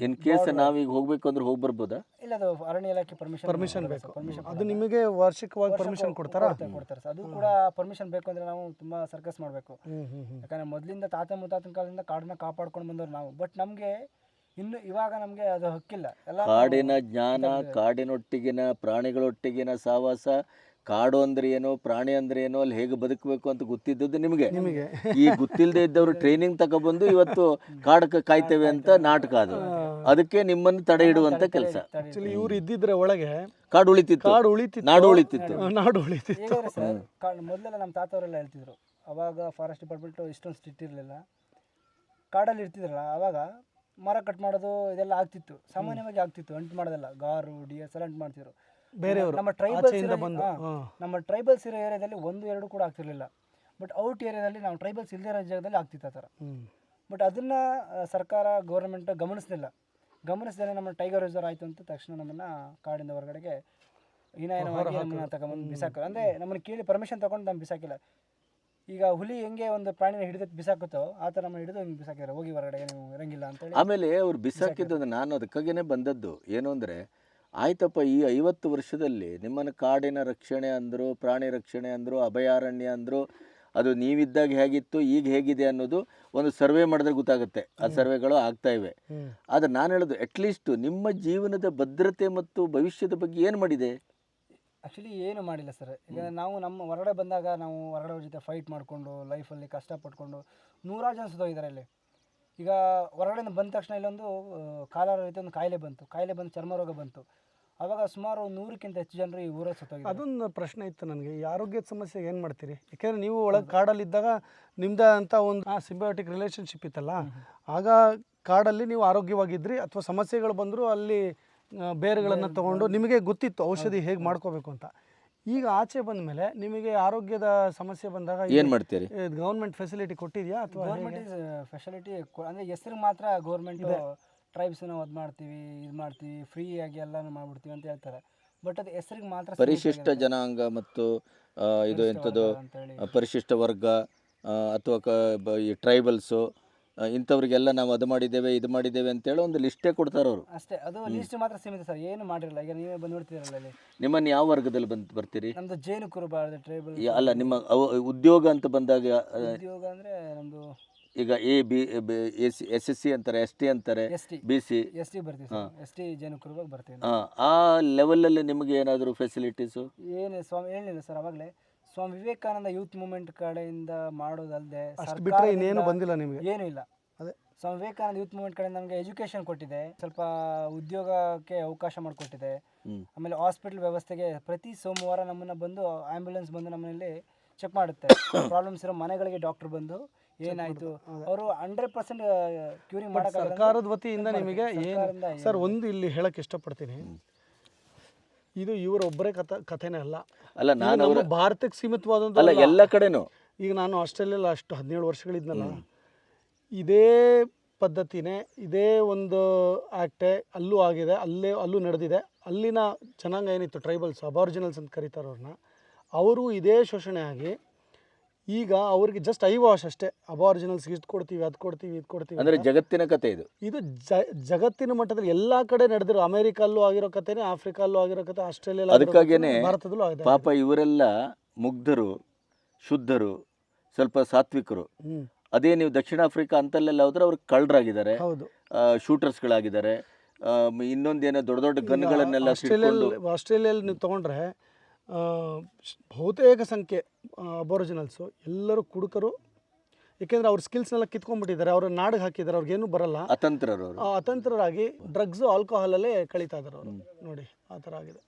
ಇನ್ ಕೇಸ್ ನಾವೀಗ ಹೋಗ್ಬೇಕು ಅಂದ್ರೆ ಹೋಗಿ ಬರ್ಬೋದಾ? ಇಲ್ಲ, ಅದು ಅರಣ್ಯ ಇಲಾಖೆ ಪರ್ಮಿಷನ್ ಬೇಕು. ಅದು ನಿಮಗೆ ವಾರ್ಷಿಕವಾಗಿ ಪರ್ಮಿಷನ್ ಕೊಡ್ತಾರಾ? ಕೊಡ್ತಾರೆ ಸರ್. ಅದು ಕೂಡ ಪರ್ಮಿಷನ್ ಬೇಕು ಅಂದ್ರೆ ನಾವು ತುಂಬಾ ಸರ್ಕಸ್ ಮಾಡಬೇಕು. ಯಾಕಂದ್ರೆ ಮೊದಲಿಂದ ತಾತ ಮುತ್ತಾತನ ಕಾಲದಿಂದ ಕಾಡನ್ನ ಕಾಪಾಡ್ಕೊಂಡು ಬಂದವ್ರು ನಾವು. ಬಟ್ ನಮಗೆ ಇವಾಗ ನಮಗೆ ಅದು ಹಕ್ಕಿಲ್ಲ. ಎಲ್ಲ ಕಾಡಿನ ಜ್ಞಾನ, ಕಾಡಿನೊಟ್ಟಿಗಿನ ಪ್ರಾಣಿಗಳೊಟ್ಟಿಗಿನ ಸಹವಾಸ, ಕಾಡು ಅಂದ್ರೆ ಏನು, ಪ್ರಾಣಿ ಅಂದ್ರೆ ಏನು, ಅಲ್ಲಿ ಹೇಗೆ ಬದುಕಬೇಕು ಅಂತ ಗೊತ್ತಿದ್ದದ್ದು ನಿಮಗೆ. ಈ ಗೊತ್ತಿಲ್ಲದೆ ಇದ್ದವರು ಟ್ರೈನಿಂಗ್ ತಗೊಬಂದು ಇವತ್ತು ಕಾಡು ಕಾಯ್ತೇವೆ ಅಂತ ನಾಟಕ. ಅದಕ್ಕೆ ನಿಮ್ಮನ್ನು ತಡೆ ಇಡುವಂತ ಕೆಲಸ. ಆಕ್ಚುಲಿ ಇವ್ರು ಇದ್ದಿದ್ರೆ ಒಳಗೆ ಕಾಡು ಉಳಿತಿತ್ತು, ನಾಡು ಉಳಿತಿತ್ತು. ಮೊದಲೆಲ್ಲ ನಮ್ಮ ತಾತವರೆಲ್ಲ ಹೇಳ್ತಿದ್ರು, ಅವಾಗ ಫಾರೆಸ್ಟ್ ಡಿಪಾರ್ಟ್ಮೆಂಟ್ ಇಷ್ಟೊಂದು ಸ್ಟ್ರಿಕ್ಟ್ ಇರಲಿಲ್ಲ. ಕಾಡಲ್ಲಿ ಇರ್ತಿದ್ರಲ್ಲ, ಅವಾಗ ಮರ ಕಟ್ ಮಾಡೋದು ಇದೆಲ್ಲ ಆಗ್ತಿತ್ತು, ಸಾಮಾನ್ಯವಾಗಿ ಆಗ್ತಿತ್ತು. ಅಂಟು ಮಾಡೋದೆಲ್ಲ ಗಾರು ಡಿಯರ್ಸ್ ಎಲ್ಲ ಅಂಟು ಮಾಡ್ತಿದ್ರು. ನಮ್ಮ ಟ್ರೈಬಲ್ಸ್ ಇರೋ ಏರಿಯಾದಲ್ಲಿ 1-2 ಕೂಡ ಆಗ್ತಿರ್ಲಿಲ್ಲ. ಬಟ್ ಔಟ್ ಏರಿಯಾದಲ್ಲಿ ನಾವು ಟ್ರೈಬಲ್ಸ್ ಇಲ್ಲದೇ ಇರೋ ಜಾಗದಲ್ಲಿ ಆಗ್ತಿತ್ತು ಆ ಥರ. ಬಟ್ ಅದನ್ನ ಸರ್ಕಾರ ಗೌರ್ಮೆಂಟ್ ಗಮನಿಸದೇ ನಮ್ಮ ಟೈಗರ್ ರಿಸರ್ವ್ ಆಯಿತು ಅಂತ ತಕ್ಷಣ ನಮ್ಮನ್ನು ಕಾಡಿಂದ ಹೊರಗಡೆಗೆ ಹೀನಾಯವಾಗಿ ನಮ್ಮನ್ನು ತಗೊಂಬಂದು ಬಿಸಾಕ. ಅಂದರೆ ನಮ್ಮನ್ನು ಕೇಳಿ ಪರ್ಮಿಷನ್ ತೊಗೊಂಡು ನಮ್ಗೆ ಬಿಸಾಕಿಲ್ಲ. ಈಗ ಹುಲಿ ಹೆಂಗೆ ಒಂದು ಪ್ರಾಣಿನ ಹಿಡಿದು ಬಿಸಾಕುತ್ತೋ ಆ ಥರ ನಮ್ಮ ಹಿಡಿದು ಹಿಂಗೆ ಬಿಸಾಕಿದ್ದಾರೆ, ಹೋಗಿ ಹೊರಗಡೆ ನೀವು ಇರಂಗಿಲ್ಲ ಅಂತೇಳಿ. ಆಮೇಲೆ ಅವ್ರು ಬಿಸಾಕಿದ್ದು ನಾನು ಅದಕ್ಕಾಗೇ ಬಂದದ್ದು ಏನು ಅಂದರೆ, ಆಯ್ತಪ್ಪ, ಈ 50 ವರ್ಷದಲ್ಲಿ ನಿಮ್ಮನ್ನು ಕಾಡಿನ ರಕ್ಷಣೆ ಅಂದರು, ಪ್ರಾಣಿ ರಕ್ಷಣೆ ಅಂದರು, ಅಭಯಾರಣ್ಯ ಅಂದರು, ಅದು ನೀವಿದ್ದಾಗ ಹೇಗಿತ್ತು ಈಗ ಹೇಗಿದೆ ಅನ್ನೋದು ಒಂದು ಸರ್ವೆ ಮಾಡಿದ್ರೆ ಗೊತ್ತಾಗುತ್ತೆ. ಆ ಸರ್ವೆಗಳು ಆಗ್ತಾ ಇವೆ. ಆದರೆ ನಾನು ಹೇಳೋದು, ಅಟ್ಲೀಸ್ಟ್ ನಿಮ್ಮ ಜೀವನದ ಭದ್ರತೆ ಮತ್ತು ಭವಿಷ್ಯದ ಬಗ್ಗೆ ಏನು ಮಾಡಿದೆ? ಆ್ಯಕ್ಚುಲಿ ಏನು ಮಾಡಿಲ್ಲ ಸರ್. ಈಗ ನಾವು ನಮ್ಮ ಹೊರಗಡೆ ಬಂದಾಗ ನಾವು ಹೊರಗಡೆ ಜೊತೆ ಫೈಟ್ ಮಾಡಿಕೊಂಡು ಲೈಫಲ್ಲಿ ಕಷ್ಟಪಟ್ಕೊಂಡು 100 ಜನ ಸುತ್ತೋಗಿದ್ದಾರೆ ಇಲ್ಲಿ. ಈಗ ಹೊರಗಡೆಯಿಂದ ಬಂದ ತಕ್ಷಣ ಇಲ್ಲೊಂದು ಕಾಲರ ರೀತಿ ಒಂದು ಕಾಯಿಲೆ ಬಂದು ಚರ್ಮ ರೋಗ ಬಂತು. ಆವಾಗ ಸುಮಾರು 100ಕ್ಕಿಂತ ಹೆಚ್ಚು ಜನರು ಈ ಊರಲ್ಲಿ ಸುತ್ತೋಗಿದ್ದಾರೆ. ಅದೊಂದು ಪ್ರಶ್ನೆ ಇತ್ತು ನನಗೆ, ಈ ಆರೋಗ್ಯದ ಸಮಸ್ಯೆಗೆ ಏನು ಮಾಡ್ತೀರಿ? ಯಾಕೆಂದರೆ ನೀವು ಒಳಗೆ ಕಾಡಲ್ಲಿದ್ದಾಗ ನಿಮ್ದ ಅಂತ ಒಂದು ಸಿಂಬಯೋಟಿಕ್ ರಿಲೇಷನ್ಶಿಪ್ ಇತ್ತಲ್ಲ, ಆಗ ಕಾಡಲ್ಲಿ ನೀವು ಆರೋಗ್ಯವಾಗಿದ್ರಿ, ಅಥವಾ ಸಮಸ್ಯೆಗಳು ಬಂದರೂ ಅಲ್ಲಿ ಬೇರುಗಳನ್ನು ತೊಗೊಂಡು ನಿಮಗೆ ಗೊತ್ತಿತ್ತು ಔಷಧಿ ಹೇಗೆ ಮಾಡ್ಕೋಬೇಕು ಅಂತ. ಈಗ ಆಚೆ ಬಂದ ಮೇಲೆ ನಿಮಗೆ ಆರೋಗ್ಯದ ಸಮಸ್ಯೆ ಬಂದಾಗ ಏನು ಮಾಡ್ತೀರಿ? ಗೌರ್ಮೆಂಟ್ ಫೆಸಿಲಿಟಿ ಕೊಟ್ಟಿದೆಯಾ ಅಥವಾ? ಗೌರ್ಮೆಂಟ್ ಫೆಸಿಲಿಟಿ ಅಂದರೆ ಹೆಸರಿಗೆ ಮಾತ್ರ ಗೌರ್ಮೆಂಟ್ ಟ್ರೈಬ್ಸ್ ನಾವು ಅದು ಮಾಡ್ತೀವಿ ಫ್ರೀಯಾಗಿ ಎಲ್ಲನೂ ಮಾಡ್ಬಿಡ್ತೀವಿ ಅಂತ ಹೇಳ್ತಾರೆ. ಬಟ್ ಅದು ಹೆಸರಿಗೆ ಮಾತ್ರ. ಪರಿಶಿಷ್ಟ ಜನಾಂಗ ಮತ್ತು ಇದು ಎಂಥದ್ದು ಪರಿಶಿಷ್ಟ ವರ್ಗ ಅಥವಾ ಈ ಟ್ರೈಬಲ್ಸು ಇಂಥವ್ರಿಗೆಲ್ಲ ನಾವು ಅದು ಮಾಡಿದ್ದೇವೆ ಇದು ಮಾಡಿದ್ದೇವೆ ಅಂತೇಳಿ ಒಂದು ಲಿಸ್ಟೇ ಕೊಡ್ತಾರೆ ಅವರು ಅಷ್ಟೇ. ಅದು ಲಿಸ್ಟ್ ಮಾತ್ರ ಸೀಮಿತ ಸರ್, ಏನು ಮಾಡಿರಲ್ಲ. ಈಗ ನೀವೇ ಬಂದು ನೋಡ್ತಿರಲ್ಲ ಇಲ್ಲಿ. ನಿಮ್ಮನ್ನು ಯಾವ ವರ್ಗದಲ್ಲಿ ಬರ್ತೀರಿ? ನಮ್ದು ಜೇನು ಕುರುಬ ಟ್ರೈಬಲ್. ಅಲ್ಲ, ನಿಮ್ಮ ಉದ್ಯೋಗ ಅಂತ ಬಂದಾಗ ಉದ್ಯೋಗ ಅಂದರೆ ನಮ್ಮದು ಈಗ SSC ಅಂತಾರೆ, ST ಅಂತಾರೆ, BC ST ಬರ್ತೀವಿ ಸರ್. ST ಜೇನು ಕುರುಬ ಬರ್ತೀವಿ. ಆ ಲೆವೆಲಲ್ಲಿ ನಿಮಗೆ ಏನಾದರೂ ಫೆಸಿಲಿಟೀಸು? ಏನು ಸ್ವಾಮಿ ಹೇಳಿಲ್ಲ ಸರ್ ಅವಾಗಲೇ, ಸ್ವಾಮಿ ವಿವೇಕಾನಂದ ಯೂತ್ ಮೂವ್ಮೆಂಟ್ ಕಡೆಯಿಂದ ಮಾಡೋದಲ್ಲದೆ ಇನ್ನೇನು ಬಂದಿಲ್ಲ ನಿಮಗೆ? ಏನೂ ಇಲ್ಲ. ಅದೇ ಸ್ವಾಮಿ ವಿವೇಕಾನಂದ ಯೂತ್ ಮೂವ್ಮೆಂಟ್ ಕಡೆಯಿಂದ ನಮಗೆ ಎಜುಕೇಷನ್ ಕೊಟ್ಟಿದೆ, ಸ್ವಲ್ಪ ಉದ್ಯೋಗಕ್ಕೆ ಅವಕಾಶ ಮಾಡಿಕೊಟ್ಟಿದೆ. ಆಮೇಲೆ ಹಾಸ್ಪಿಟಲ್ ವ್ಯವಸ್ಥೆಗೆ ಪ್ರತಿ ಸೋಮವಾರ ನಮ್ಮನ್ನು ಬಂದು ಆ್ಯಂಬುಲೆನ್ಸ್ ಬಂದು ನಮ್ಮಲ್ಲಿ ಚೆಕ್ ಮಾಡುತ್ತೆ. ಪ್ರಾಬ್ಲಮ್ಸ್ ಇರೋ ಮನೆಗಳಿಗೆ ಡಾಕ್ಟರ್ ಬಂದು ಏನಾಯಿತು ಅವರು 100% ಕ್ಯೂರಿಂಗ್ ಮಾಡೋಕ್ಕಾಗಲ್ಲ. ಸರ್ಕಾರದ ವತಿಯಿಂದ ನಿಮಗೆ ಏನು ಸರ್? ಒಂದು ಇಲ್ಲಿ ಹೇಳಕ್ಕೆ ಇಷ್ಟಪಡ್ತೀನಿ, ಇದು ಇವರೊಬ್ಬರೇ ಕಥೆನೇ ಅಲ್ಲ, ನಾನು ಭಾರತಕ್ಕೆ ಸೀಮಿತವಾದಂಥ ಅಲ್ಲ, ಎಲ್ಲ ಕಡೆನೂ. ಈಗ ನಾನು ಆಸ್ಟ್ರೇಲಿಯಲ್ಲಿ ಅಷ್ಟು 17 ವರ್ಷಗಳಿದ್ನಲ್ಲ, ಇದೇ ಪದ್ಧತಿನೇ, ಇದೇ ಒಂದು ಆ್ಯಕ್ಟೇ ಅಲ್ಲೂ ಆಗಿದೆ, ಅಲ್ಲೂ ನಡೆದಿದೆ. ಅಲ್ಲಿನ ಜನಾಂಗ ಏನಿತ್ತು ಟ್ರೈಬಲ್ಸ್, ಅಬಾರ್ಜಿನಲ್ಸ್ ಅಂತ ಕರೀತಾರೆ ಅವ್ರನ್ನ, ಅವರು ಇದೇ ಶೋಷಣೆ ಆಗಿ ಈಗ ಅವ್ರಿಗೆ ಜಸ್ಟ್ ಐ ವಾಶ್ ಅಷ್ಟೇ, ಅಬಾರಿಜಿನಲ್ಸ್ ಇದು ಕೊಡ್ತೀವಿ ಅದು ಕೊಡ್ತೀವಿ ಇದು ಕೊಡ್ತೀವಿ ಅಂದ್ರೆ ಜಗತ್ತಿನ ಕತೆ ಇದು. ಇದು ಜಗತ್ತಿನ ಮಟ್ಟದಲ್ಲಿ ಎಲ್ಲ ಕಡೆ ನಡೆದಿರೋ, ಅಮೆರಿಕಲ್ಲೂ ಆಗಿರೋ ಕಥೆನೇ, ಆಫ್ರಿಕಲ್ಲೂ ಆಗಿರೋ ಕತೆ, ಆಸ್ಟ್ರೇಲಿಯಾ, ಅದಕ್ಕಾಗೇನೆ ಭಾರತದಲ್ಲೂ ಆಗಿದೆ. ಪಾಪ ಇವರೆಲ್ಲ ಮುಗ್ಧರು, ಶುದ್ಧರು, ಸ್ವಲ್ಪ ಸಾತ್ವಿಕರು. ಅದೇ ನೀವು ದಕ್ಷಿಣ ಆಫ್ರಿಕಾ ಅಂತಲ್ಲೆಲ್ಲ ಹೋದ್ರೆ ಅವ್ರು ಕಳ್ಳರಾಗಿದ್ದಾರೆ, ಹೌದು, ಶೂಟರ್ಸ್ಗಳಾಗಿದ್ದಾರೆ, ಇನ್ನೊಂದೇನೋ ದೊಡ್ಡ ದೊಡ್ಡ ಗನ್ಗಳನ್ನೆಲ್ಲ ಆಸ್ಟ್ರೇಲಿಯಲ್ಲಿ ನೀವು ತೊಗೊಂಡ್ರೆ ಬಹುತೇಕ ಸಂಖ್ಯೆ ಅಬೋರಿಜಿನಲ್ಸು ಎಲ್ಲರೂ ಕುಡುಕರು. ಏಕೆಂದರೆ ಅವ್ರ ಸ್ಕಿಲ್ಸ್ನೆಲ್ಲ ಕಿತ್ಕೊಂಡ್ಬಿಟ್ಟಿದ್ದಾರೆ, ಅವ್ರ ನಾಡಿಗೆ ಹಾಕಿದ್ದಾರೆ, ಅವ್ರಿಗೇನು ಬರಲ್ಲ, ಅತಂತ್ರರು. ಅತಂತ್ರರಾಗಿ ಡ್ರಗ್ಸು ಆಲ್ಕೋಹಾಲಲ್ಲೇ ಕಳೀತಾ ಇದ್ದಾರೆ ಅವರು. ನೋಡಿ ಆ ಥರ ಆಗಿದೆ.